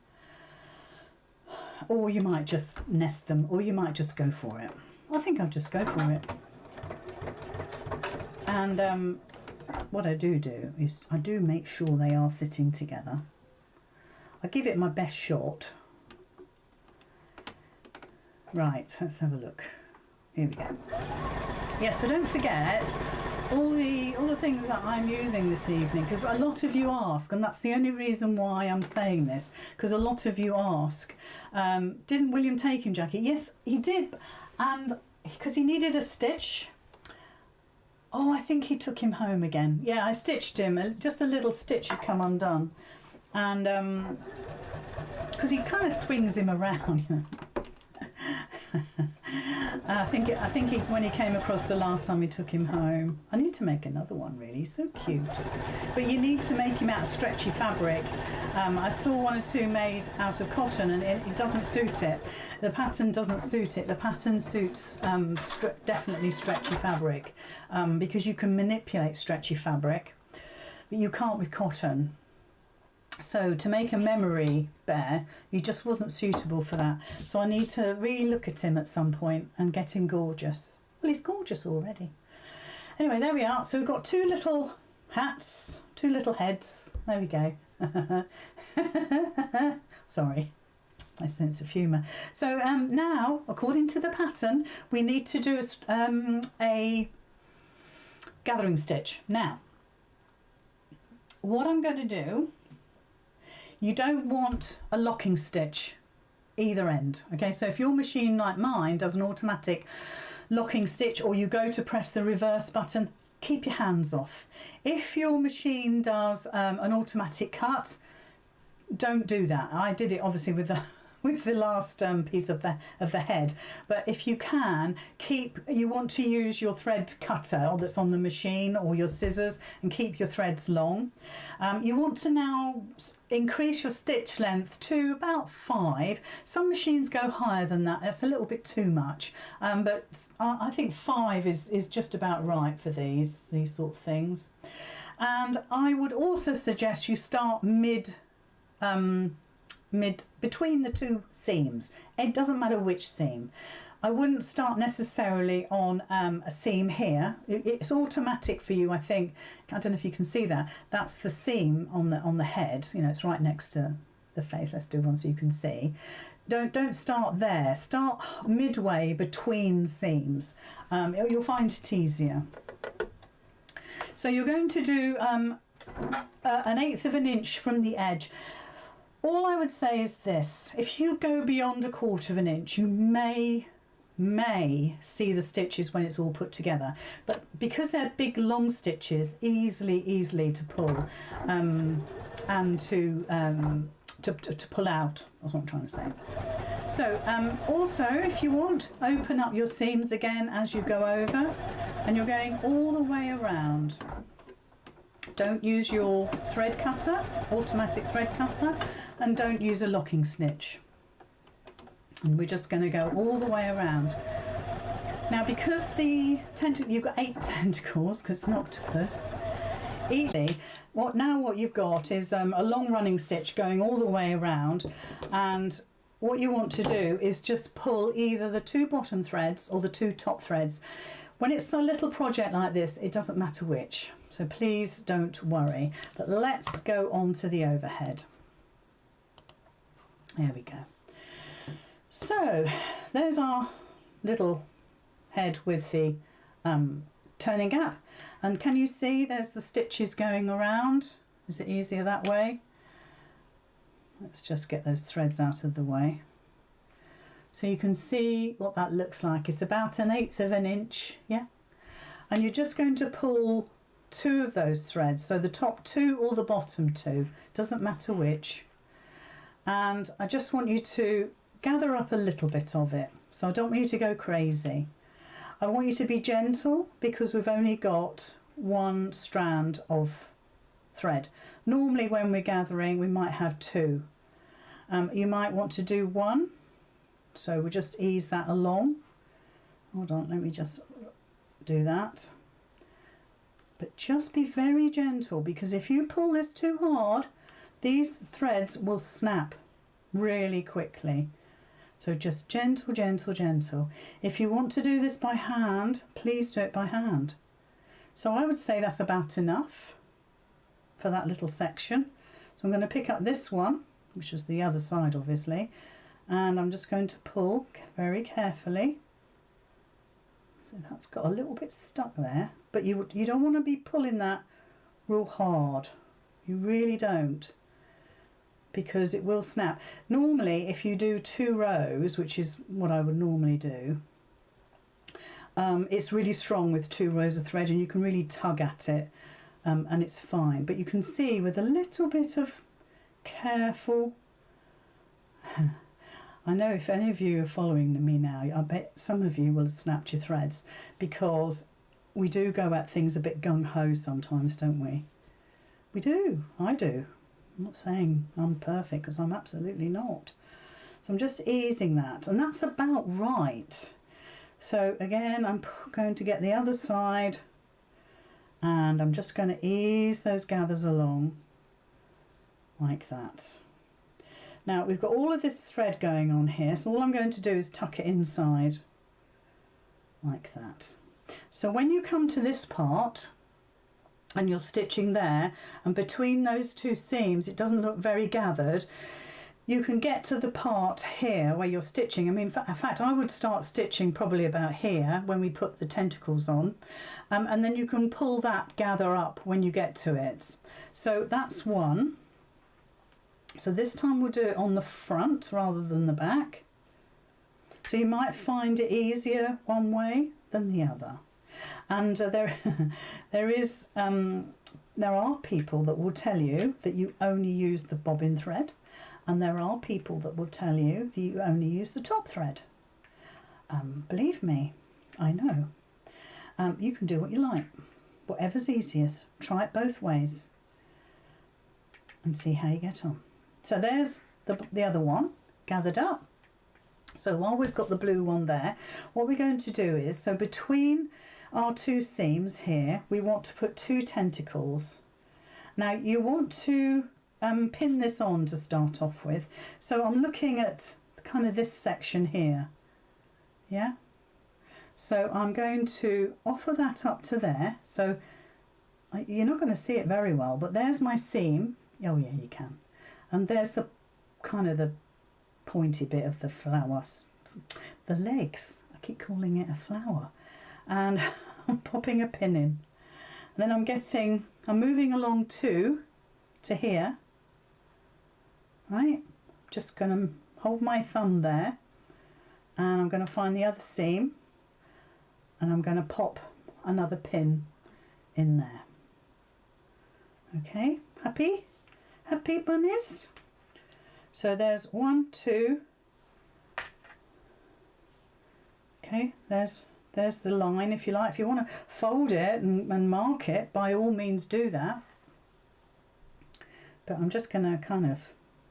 or you might just nest them, or you might just go for it. I think I'll just go for it. And what I do is I do make sure they are sitting together. I give it my best shot. Right, let's have a look. Here we go. Yeah, so don't forget all the things that I'm using this evening, because a lot of you ask, and that's the only reason why I'm saying this, because a lot of you ask, didn't William take him, Jacqui? Yes, he did, and because he needed a stitch. Oh, I think he took him home again. Yeah, I stitched him, just a little stitch had come undone, and because he kind of swings him around, you know. I think when he came across the last time we took him home. I need to make another one really, he's so cute. But you need to make him out of stretchy fabric. I saw one or two made out of cotton and it doesn't suit it. The pattern doesn't suit it. The pattern suits definitely stretchy fabric because you can manipulate stretchy fabric, but you can't with cotton. So to make a memory bear, he just wasn't suitable for that. So I need to really look at him at some point and get him gorgeous. Well, he's gorgeous already. Anyway, there we are. So we've got two little hats, two little heads. There we go. Sorry, my sense of humour. So now, according to the pattern, we need to do a gathering stitch. Now, what I'm going to do, you don't want a locking stitch either end. Okay, so if your machine like mine does an automatic locking stitch, or you go to press the reverse button, keep your hands off. If your machine does an automatic cut, don't do that. I did it obviously with the last piece of the head, but if you can, you want to use your thread cutter that's on the machine or your scissors and keep your threads long. You want to now increase your stitch length to about 5. Some machines go higher than that. That's a little bit too much, but I think 5 is just about right for these sort of things. And I would also suggest you start between the two seams. It doesn't matter which seam. I wouldn't start necessarily on a seam here. It's automatic for you, I think. I don't know if you can see that. That's the seam on the head. You know, it's right next to the face. Let's do one so you can see. Don't start there. Start midway between seams. You'll find it easier. So you're going to do 1/8 of an inch from the edge. All I would say is this: if you go beyond 1/4 of an inch, you may see the stitches when it's all put together, but because they're big long stitches, easily to pull and to pull out. That's what I'm trying to say. So also, if you want, open up your seams again as you go over, and you're going all the way around. Don't use your thread cutter, automatic thread cutter, and don't use a locking stitch. And we're just going to go all the way around. Now, because you've got 8 tentacles, because it's an octopus, what you've got is a long running stitch going all the way around, and what you want to do is just pull either the 2 bottom threads or the 2 top threads. When it's a little project like this, it doesn't matter which, so please don't worry. But let's go on to the overhead. There we go. So there's our little head with the turning gap, and can you see there's the stitches going around? Is it easier that way? Let's just get those threads out of the way. So you can see what that looks like. It's about 1/8 of an inch, yeah? And you're just going to pull 2 of those threads, so the top 2 or the bottom 2, doesn't matter which. And I just want you to gather up a little bit of it. So I don't want you to go crazy. I want you to be gentle because we've only got 1 strand of thread. Normally when we're gathering, we might have 2. You might want to do 1. So we'll just ease that along. Hold on, let me just do that. But just be very gentle, because if you pull this too hard, these threads will snap really quickly. So just gentle, gentle, gentle. If you want to do this by hand, please do it by hand. So I would say that's about enough for that little section. So I'm going to pick up this one, which is the other side obviously, and I'm just going to pull very carefully. So that's got a little bit stuck there, but you don't want to be pulling that real hard. You really don't, because it will snap. Normally if you do 2 rows, which is what I would normally do, it's really strong with 2 rows of thread and you can really tug at it and it's fine. But you can see with a little bit of careful I know if any of you are following me now, I bet some of you will have snapped your threads, because we do go at things a bit gung-ho sometimes, don't we? We do. I do. I'm not saying I'm perfect, because I'm absolutely not. So I'm just easing that, and that's about right. So again, I'm going to get the other side, and I'm just going to ease those gathers along like that. Now we've got all of this thread going on here, so all I'm going to do is tuck it inside like that. So when you come to this part and you're stitching there, and between those two seams it doesn't look very gathered, you can get to the part here where you're stitching. I mean, in fact, I would start stitching probably about here when we put the tentacles on, and then you can pull that gather up when you get to it. So that's one. So this time we'll do it on the front rather than the back. So you might find it easier one way than the other. And there are people that will tell you that you only use the bobbin thread, and there are people that will tell you that you only use the top thread. Believe me, I know. You can do what you like, whatever's easiest. Try it both ways and see how you get on. So there's the other one gathered up. So while we've got the blue one there, what we're going to do is, so between our two seams here, we want to put 2 tentacles. Now you want to pin this on to start off with. So I'm looking at kind of this section here. Yeah. So I'm going to offer that up to there. So you're not going to see it very well, but there's my seam. Oh yeah, you can. And there's the kind of the pointy bit of the flowers, the legs. I keep calling it a flower. And I'm popping a pin in. And then I'm moving along to here. Right, just going to hold my thumb there, and I'm going to find the other seam, and I'm going to pop another pin in there. Okay, happy? Happy bunnies? So there's 1, 2. Okay, there's the line, if you like. If you want to fold it and mark it, by all means do that. But I'm just going to kind of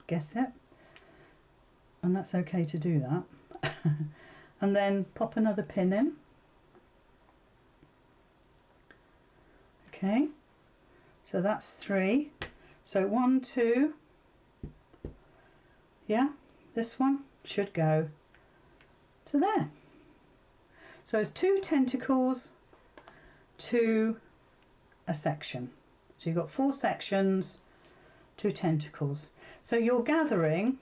guess it, and that's okay to do that. And then pop another pin in. Okay, so that's 3. So 1, 2. Yeah, this one should go to there. So it's 2 tentacles to a section. So you've got 4 sections, 2 tentacles. So your gathering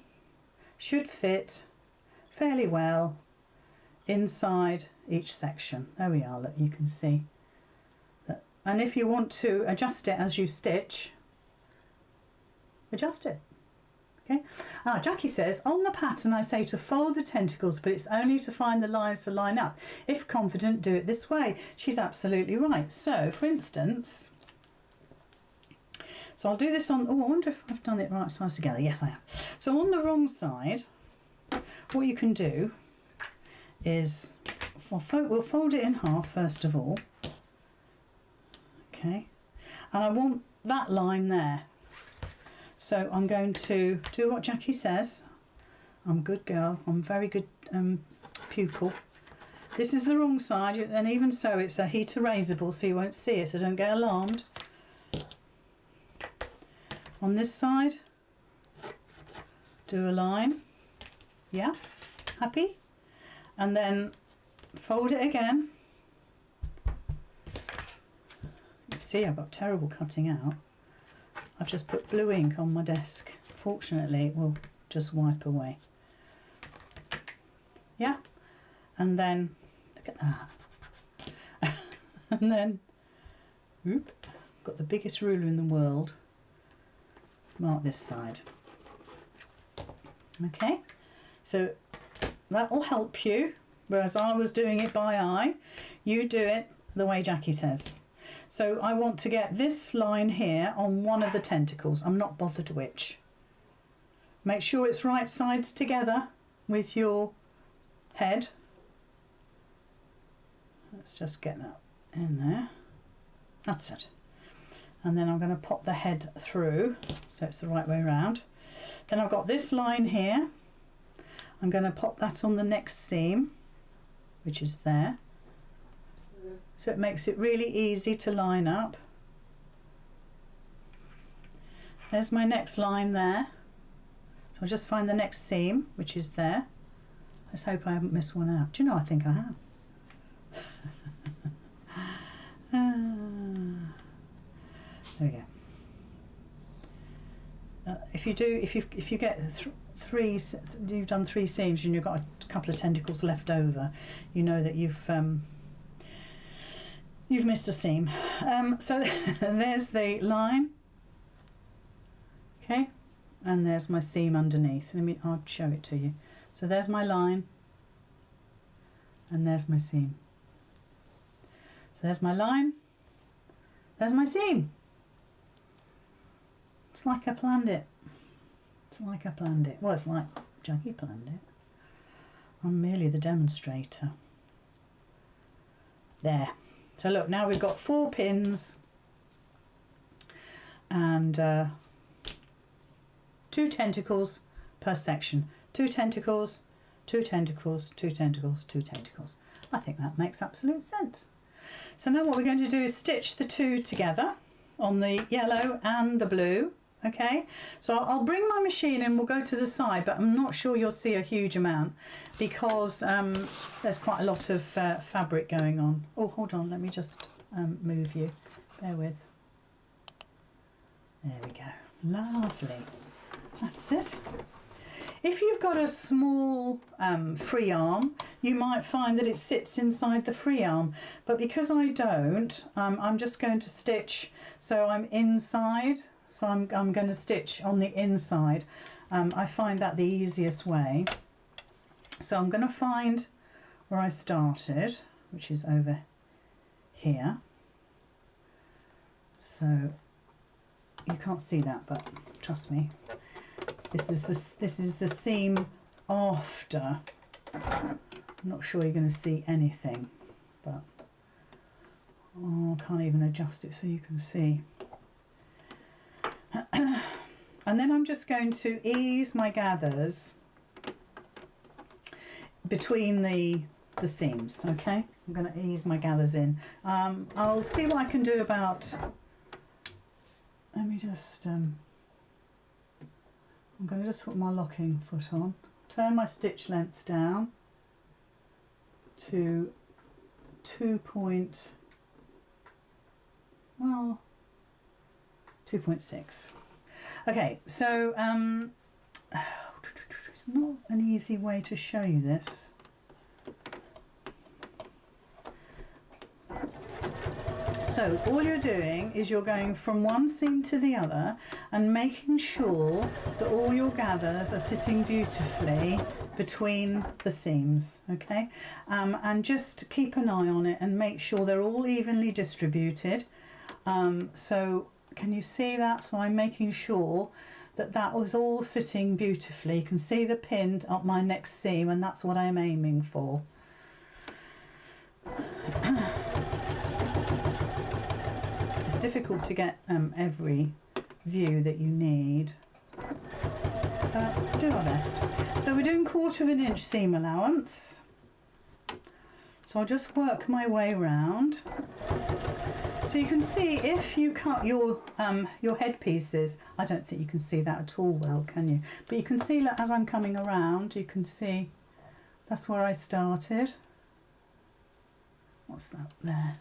should fit fairly well inside each section. There we are, look, you can see that. And if you want to adjust it as you stitch, adjust it. Okay. Jacqui says, on the pattern I say to fold the tentacles, but it's only to find the lines to line up. If confident, do it this way. She's absolutely right. So, for instance, so I'll do this on, I wonder if I've done it right sides together. Yes, I have. So on the wrong side, what you can do is, we'll fold it in half first of all. Okay. And I want that line there. So I'm going to do what Jacqui says. I'm a good girl. I'm a very good pupil. This is the wrong side, and even so it's a heat erasable, so you won't see it, so don't get alarmed. On this side, do a line. Yeah, happy? And then fold it again. You see, I've got terrible cutting out. I've just put blue ink on my desk. Fortunately, it will just wipe away. Yeah, and then look at that. And then, whoop, got the biggest ruler in the world. Mark this side. Okay, so that will help you. Whereas I was doing it by eye, you do it the way Jacqui says. So I want to get this line here on one of the tentacles. I'm not bothered which. Make sure it's right sides together, with your head. Let's just get that in there. That's it. And then I'm going to pop the head through so it's the right way around. Then I've got this line here. I'm going to pop that on the next seam, which is there. So it makes it really easy to line up. There's my next line there. So I'll just find the next seam, which is there. Let's hope I haven't missed one out. Do you know, I think I have. There we go. If you get three, you've done 3 seams and you've got a couple of tentacles left over, you know that you've missed a seam. So there's the line. Okay, and there's my seam underneath. I'll show it to you. So there's my line, and there's my seam. So there's my line, there's my seam. It's like I planned it. It's like I planned it. Well, it's like Jacqui planned it. I'm merely the demonstrator. There. So look, now we've got 4 pins and 2 tentacles per section. 2 tentacles, 2 tentacles, 2 tentacles, 2 tentacles. I think that makes absolute sense. So now what we're going to do is stitch the 2 together on the yellow and the blue. Okay, so I'll bring my machine and we'll go to the side, but I'm not sure you'll see a huge amount because there's quite a lot of fabric going on. Oh, hold on, let me just move you. Bear with. There we go. Lovely. That's it. If you've got a small free arm, you might find that it sits inside the free arm, but because I don't, I'm just going to stitch so I'm inside. So I'm going to stitch on the inside. I find that the easiest way. So I'm going to find where I started, which is over here. So you can't see that, but trust me, this is the seam after. I'm not sure you're going to see anything, but I can't even adjust it so you can see. And then I'm just going to ease my gathers between the seams. Okay, I'm going to ease my gathers in. I'll see what I can do about, let me just I'm going to just put my locking foot on, turn my stitch length down to 2.6. Okay, so it's not an easy way to show you this. So all you're doing is you're going from one seam to the other and making sure that all your gathers are sitting beautifully between the seams, okay? And just keep an eye on it and make sure they're all evenly distributed. So can you see that? So I'm making sure that that was all sitting beautifully. You can see the pin up my next seam, and that's what I'm aiming for. It's difficult to get every view that you need, but do our best. So we're doing 1/4 inch seam allowance. So I'll just work my way around. So you can see if you cut your headpieces, I don't think you can see that at all well, can you? But you can see that as I'm coming around, you can see that's where I started. What's that there?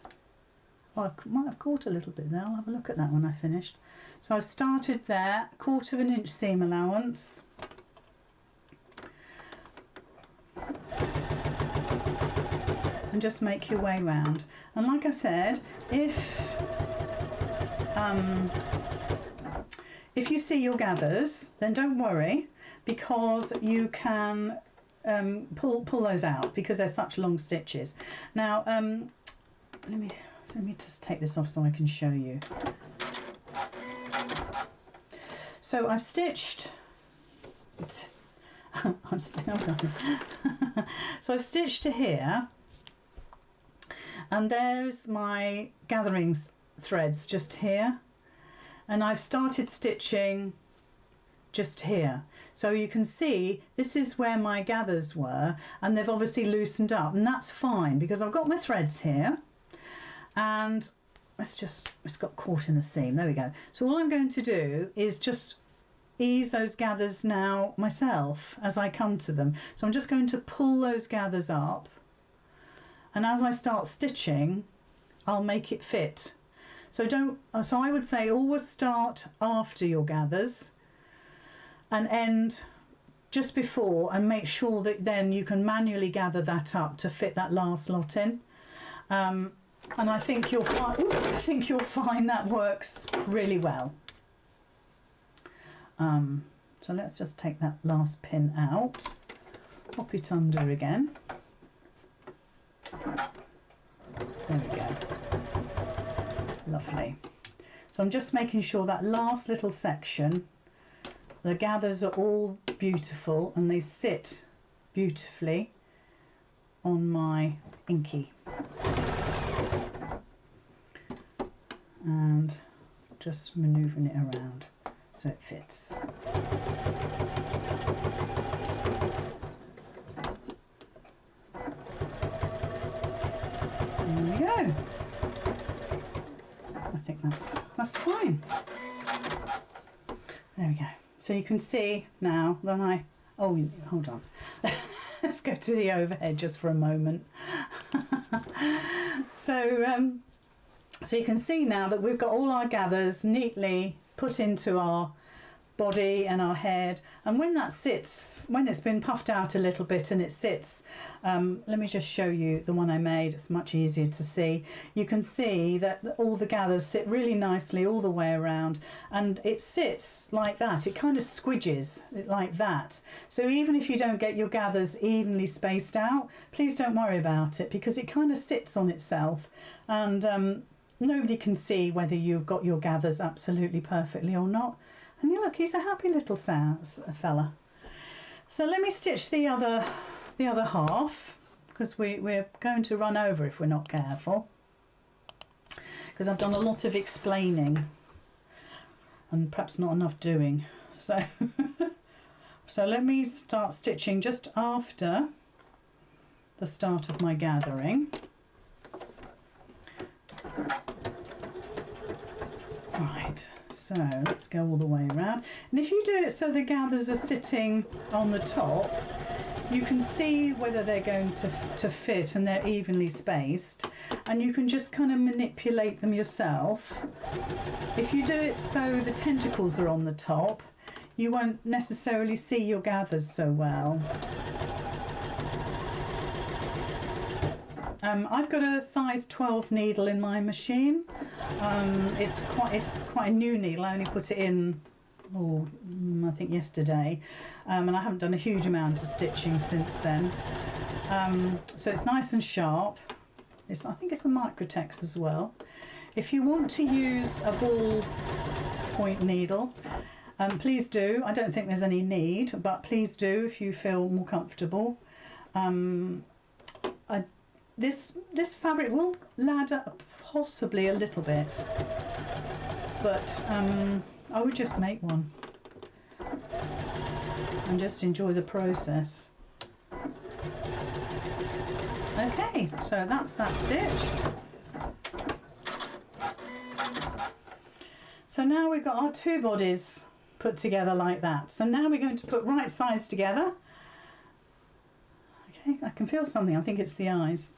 Oh, I might have caught a little bit there. I'll have a look at that when I finished. So I've started there, 1/4 inch seam allowance. And just make your way round. And like I said, if you see your gathers, then don't worry, because you can pull those out because they're such long stitches. Now let me just take this off so I can show you. So I've stitched I'm still done. So I've stitched to here, and there's my gathering threads just here, and I've started stitching just here. So you can see this is where my gathers were, and they've obviously loosened up, and that's fine because I've got my threads here, and it's got caught in a seam. There we go. So all I'm going to do is just ease those gathers now myself as I come to them. So I'm just going to pull those gathers up, and as I start stitching I'll make it fit. So I would say always start after your gathers and end just before, and make sure that then you can manually gather that up to fit that last lot in. And I think you'll find that works really well. So let's just take that last pin out, pop it under again. There we go. Lovely. So I'm just making sure that last little section, the gathers are all beautiful and they sit beautifully on my Inky. And just manoeuvring it around so it fits. There we go. I think that's fine. There we go. So you can see now that oh, hold on. Let's go to the overhead just for a moment. So you can see now that we've got all our gathers neatly put into our body and our head, and when that sits, when it's been puffed out a little bit and it sits, let me just show you the one I made. It's much easier to see. You can see that all the gathers sit really nicely all the way around, and it sits like that. It kind of squidges like that. So even if you don't get your gathers evenly spaced out, please don't worry about it, because it kind of sits on itself, and nobody can see whether you've got your gathers absolutely perfectly or not. And you look, he's a happy little fella. So let me stitch the other half, because we're going to run over if we're not careful, because I've done a lot of explaining and perhaps not enough doing. So so let me start stitching just after the start of my gathering. Right, so let's go all the way around, and if you do it so the gathers are sitting on the top, you can see whether they're going to fit and they're evenly spaced, and you can just kind of manipulate them yourself. If you do it so the tentacles are on the top, you won't necessarily see your gathers so well. I've got a size 12 needle in my machine. It's quite a new needle. I only put it in, I think yesterday, and I haven't done a huge amount of stitching since then. So it's nice and sharp. I think it's a Microtex as well. If you want to use a ball point needle, please do. I don't think there's any need, but please do if you feel more comfortable. This fabric will ladder possibly a little bit, but I would just make one and just enjoy the process. Okay, so that's that stitched. So now we've got our two bodies put together like that. So now we're going to put right sides together. Okay, I can feel something. I think it's the eyes.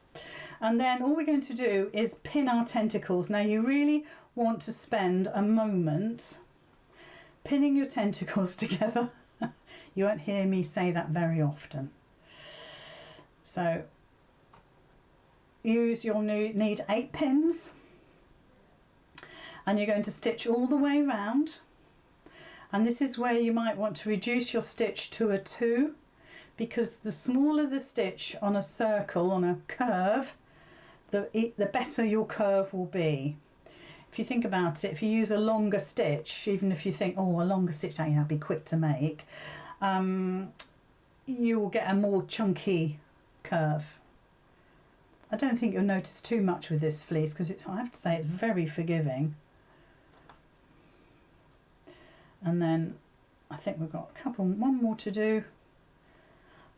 And then all we're going to do is pin our tentacles. Now you really want to spend a moment pinning your tentacles together. You won't hear me say that very often. So you'll need 8 pins, and you're going to stitch all the way around. And this is where you might want to reduce your stitch to a 2, because the smaller the stitch on a circle, on a curve, the better your curve will be. If you think about it, if you use a longer stitch, even if you think, oh, a longer stitch, that'll be quick to make, you will get a more chunky curve. I don't think you'll notice too much with this fleece because I have to say it's very forgiving. And then I think we've got one more to do.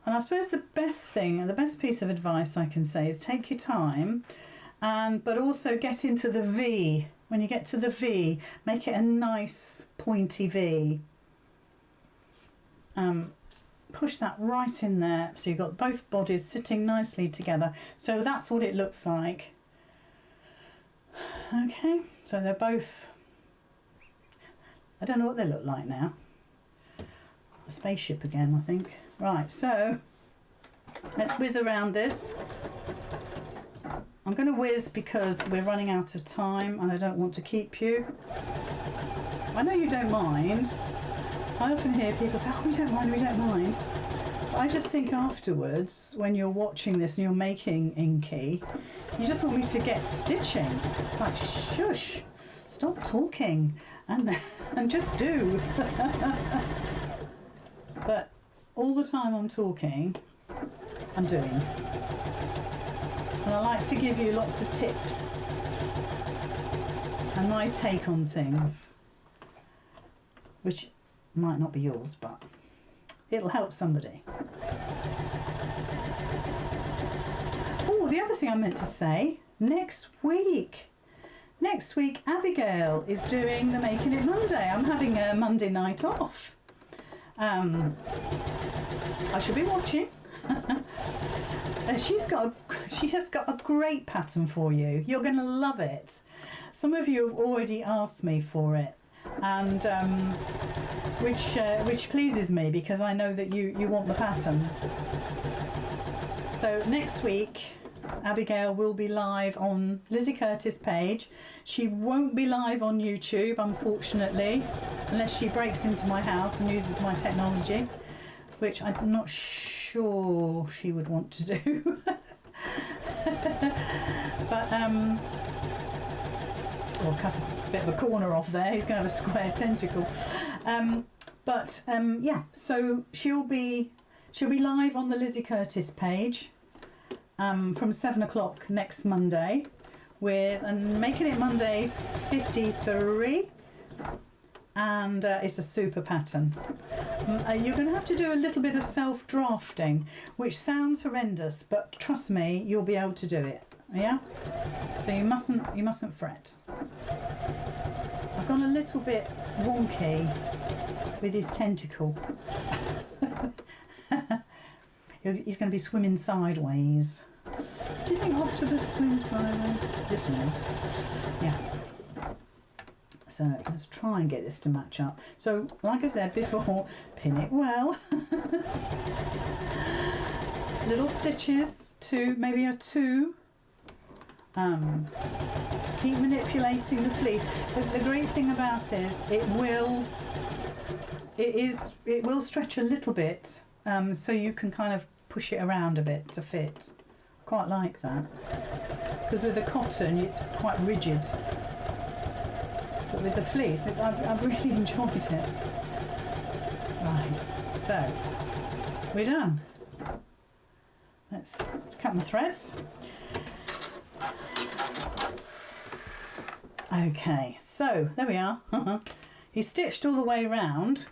And I suppose the best thing and the best piece of advice I can say is take your time, but also get into the V. When you get to the V, make it a nice pointy V. Push that right in there so you've got both bodies sitting nicely together. So that's what it looks like. Okay, so they're both, I don't know what they look like now. A spaceship again, I think. Right, so let's whiz around this. I'm going to whiz because we're running out of time and I don't want to keep you. I know you don't mind. I often hear people say, oh, we don't mind, we don't mind. But I just think afterwards, when you're watching this and you're making Inky, you just want me to get stitching. It's like, shush, stop talking and just do. But all the time I'm talking, I'm doing. And I like to give you lots of tips and my take on things, which might not be yours, but it'll help somebody. Oh, the other thing I meant to say, next week Abigail is doing the Making It Monday. I'm having a Monday night off. I shall be watching. And she has got a great pattern for you. You're going to love it. Some of you have already asked me for it, and which pleases me because I know that you want the pattern. So next week Abigail will be live on Lizzy Curtis' page. She won't be live on YouTube, unfortunately, unless she breaks into my house and uses my technology, which I'm not sure she would want to do. But we'll cut a bit of a corner off there. He's going to have a square tentacle. Yeah, so she'll be live on the Lizzy Curtis page from 7 o'clock next Monday with Making It Monday 53, and it's a super pattern. You're going to have to do a little bit of self-drafting, which sounds horrendous, but trust me, you'll be able to do it. Yeah, so you mustn't fret. I've gone a little bit wonky with his tentacle. He's going to be swimming sideways. Do you think Octopus swims sideways? This one is. Yeah. So let's try and get this to match up. So like I said before, pin it well. Little stitches to maybe a 2. Keep manipulating the fleece. The great thing about it is it will stretch a little bit, so you can kind of push it around a bit to fit. I quite like that because with the cotton it's quite rigid, but with the fleece I've really enjoyed it. Right, so we're done. Let's cut my threads. Okay, so there we are. He's stitched all the way around,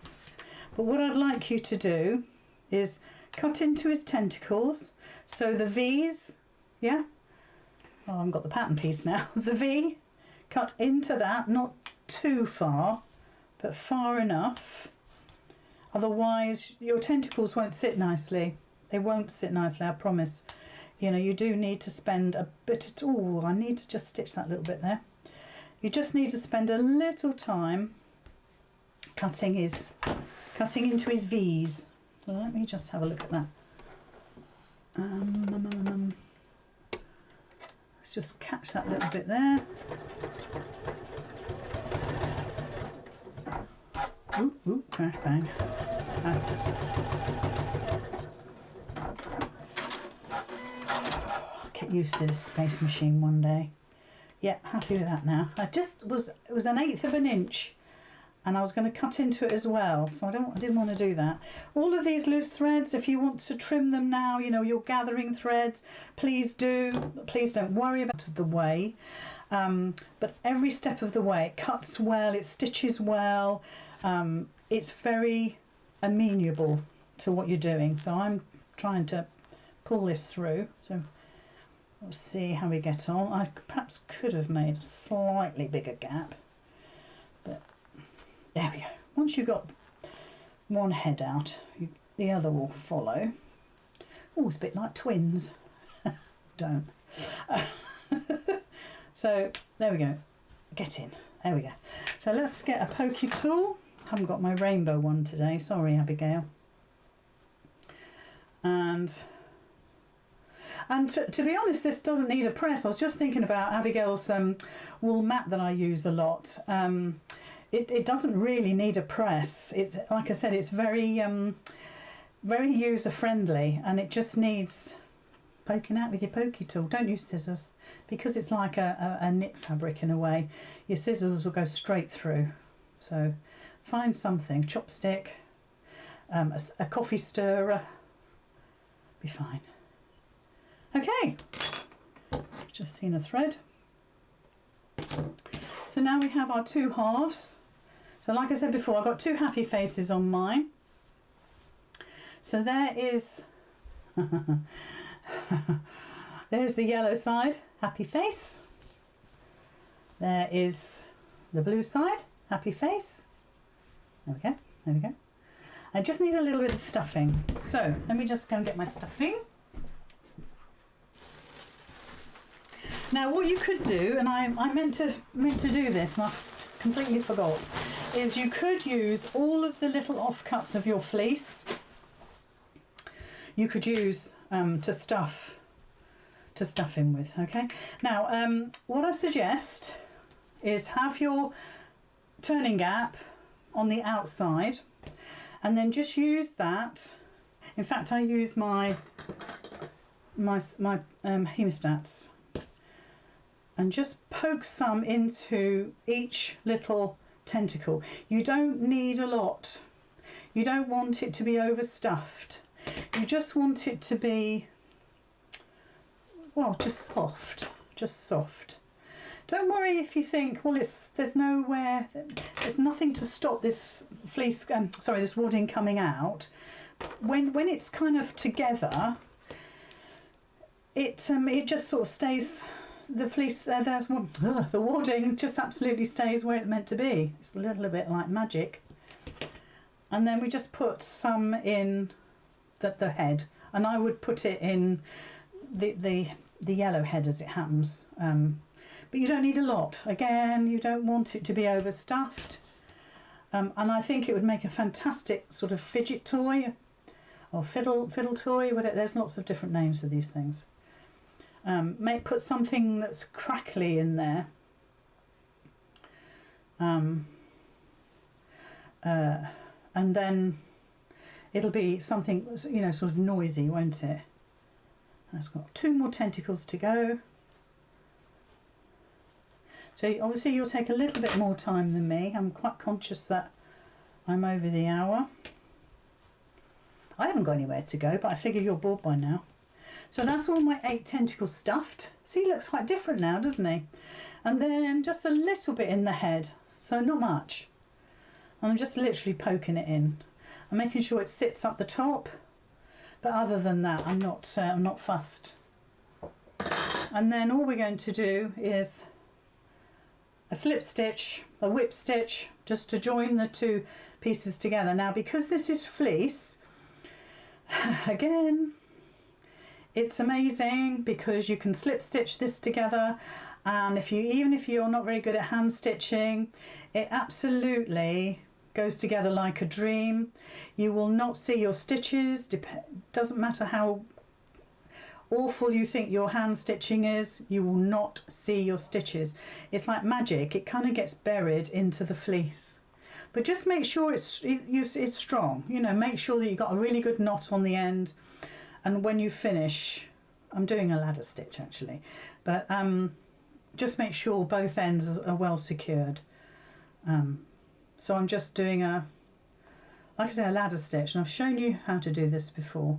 but what I'd like you to do is cut into his tentacles. So the V's, yeah? Oh, I haven't got the pattern piece now. The V, cut into that, not too far, but far enough. Otherwise, your tentacles won't sit nicely. They won't sit nicely, I promise. You know, you do need to spend a bit of... Oh, I need to just stitch that little bit there. You just need to spend a little time cutting into his V's. So let me just have a look at that. Let's just catch that little bit there. Ooh, ooh, crash bang. That's it. I'll get used to this space machine one day. Yeah, happy with that now. It was an 1/8 of an inch and I was going to cut into it as well, so I didn't want to do that. All of these loose threads, if you want to trim them now, you know, you're gathering threads, please do. Please don't worry about the way, but every step of the way, it cuts well, it stitches well, it's very amenable to what you're doing. So I'm trying to pull this through, so we'll see how we get on. I perhaps could have made a slightly bigger gap, but there we go. Once you've got one head out, the other will follow. Oh, it's a bit like twins. Don't. So there we go. Get in. There we go. So let's get a pokey tool. I haven't got my rainbow one today. Sorry, Abigail. And to be honest, this doesn't need a press. I was just thinking about Abigail's wool mat that I use a lot. It doesn't really need a press. It's, like I said, it's very very user friendly, and it just needs poking out with your pokey tool. Don't use scissors, because it's like a knit fabric in a way. Your scissors will go straight through. So find something, chopstick, a coffee stirrer, be fine. Okay, just seen a thread. So now we have our two halves. So like I said before, I've got two happy faces on mine. So there is, there's the yellow side, happy face. There is the blue side, happy face. There we go, there we go. I just need a little bit of stuffing. So let me just go and get my stuffing. Now what you could do, and I meant to do this and I completely forgot, is you could use all of the little offcuts of your fleece. You could use to stuff in with. Okay. Now what I suggest is have your turning gap on the outside, and then just use that. In fact, I use my hemostats, and just poke some into each little tentacle. You don't need a lot. You don't want it to be overstuffed. You just want it to be, well, just soft, just soft. Don't worry if you think, well, there's nothing to stop this fleece, this wadding coming out. When it's kind of together, it just sort of stays. The fleece, the wadding just absolutely stays where it's meant to be. It's a little bit like magic. And then we just put some in the head, and I would put it in the yellow head as it happens. But you don't need a lot. Again, you don't want it to be overstuffed. And I think it would make a fantastic sort of fidget toy or fiddle toy. Whatever. There's lots of different names for these things. Put something that's crackly in there. And then it'll be something, you know, sort of noisy, won't it? And it's got two more tentacles to go. So obviously you'll take a little bit more time than me. I'm quite conscious that I'm over the hour. I haven't got anywhere to go, but I figure you're bored by now. So that's all my 8 tentacles stuffed. See, he looks quite different now, doesn't he? And then just a little bit in the head, so not much. And I'm just literally poking it in. I'm making sure it sits up the top, but other than that, I'm not fussed. And then all we're going to do is a slip stitch, a whip stitch, just to join the two pieces together. Now, because this is fleece, again, it's amazing because you can slip stitch this together, and even if you're not very good at hand stitching, it absolutely goes together like a dream. You will not see your stitches. Doesn't matter how awful you think your hand stitching is, you will not see your stitches. It's like magic. It kind of gets buried into the fleece. But just make sure it's strong. You know, make sure that you've got a really good knot on the end. And when you finish, I'm doing a ladder stitch actually, but just make sure both ends are well secured. So I'm just doing a, like I say, a ladder stitch, and I've shown you how to do this before.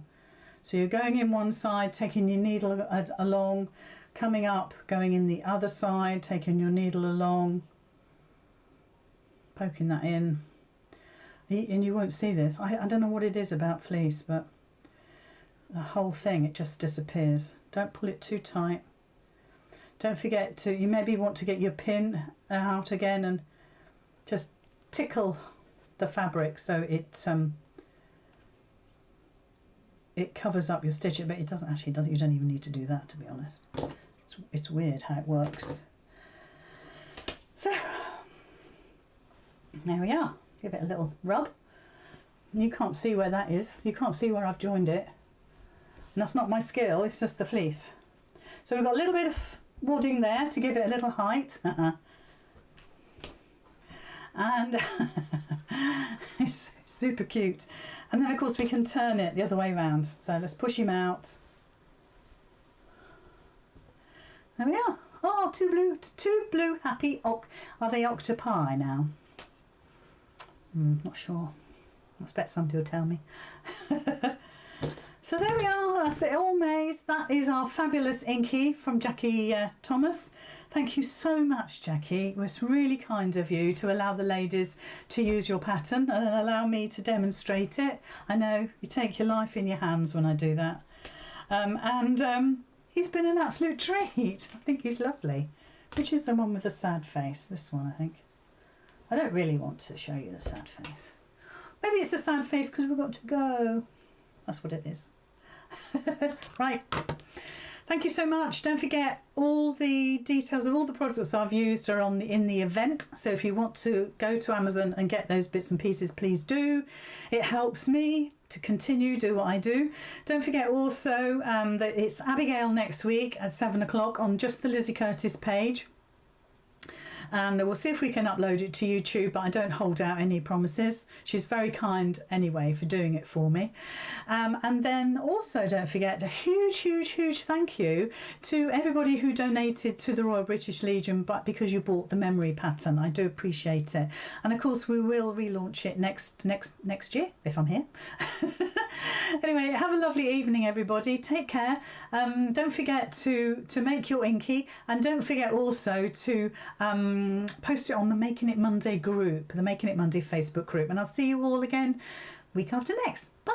So you're going in one side, taking your needle along, coming up, going in the other side, taking your needle along, poking that in. And you won't see this. I don't know what it is about fleece, but the whole thing, it just disappears. Don't pull it too tight. Don't forget to, you maybe want to get your pin out again and just tickle the fabric so it covers up your stitch, but it doesn't actually, you don't even need to do that, to be honest. It's weird how it works. So there we are. Give it a little rub. You can't see where that is. You can't see where I've joined it. And that's not my skill, it's just the fleece. So we've got a little bit of wadding there to give it a little height. And it's super cute. And then of course we can turn it the other way around. So let's push him out. There we are. Oh, two blue happy are they octopi now? Not sure. I expect somebody will tell me. So there we are, that's it all made. That is our fabulous Inky from Jacqui Thomas. Thank you so much, Jacqui. It was really kind of you to allow the ladies to use your pattern and allow me to demonstrate it. I know you take your life in your hands when I do that. He's been an absolute treat. I think he's lovely. Which is the one with the sad face? This one, I think. I don't really want to show you the sad face. Maybe it's a sad face because we've got to go. That's what it is. Right. Thank you so much. Don't forget, all the details of all the products I've used are in the event. So if you want to go to Amazon and get those bits and pieces, please do. It helps me to continue do what I do. Don't forget also that it's Abigail next week at 7 o'clock on just the Lizzy Curtis page. And we'll see if we can upload it to YouTube, but I don't hold out any promises. She's very kind anyway for doing it for me. And then also don't forget a huge thank you to everybody who donated to the Royal British Legion, but because you bought the memory pattern. I do appreciate it. And of course we will relaunch it next year if I'm here. Anyway, have a lovely evening, everybody. Take care. Don't forget to make your Inky, and don't forget also to post it on the Making It Monday group, the Making It Monday Facebook group. And I'll see you all again week after next. Bye.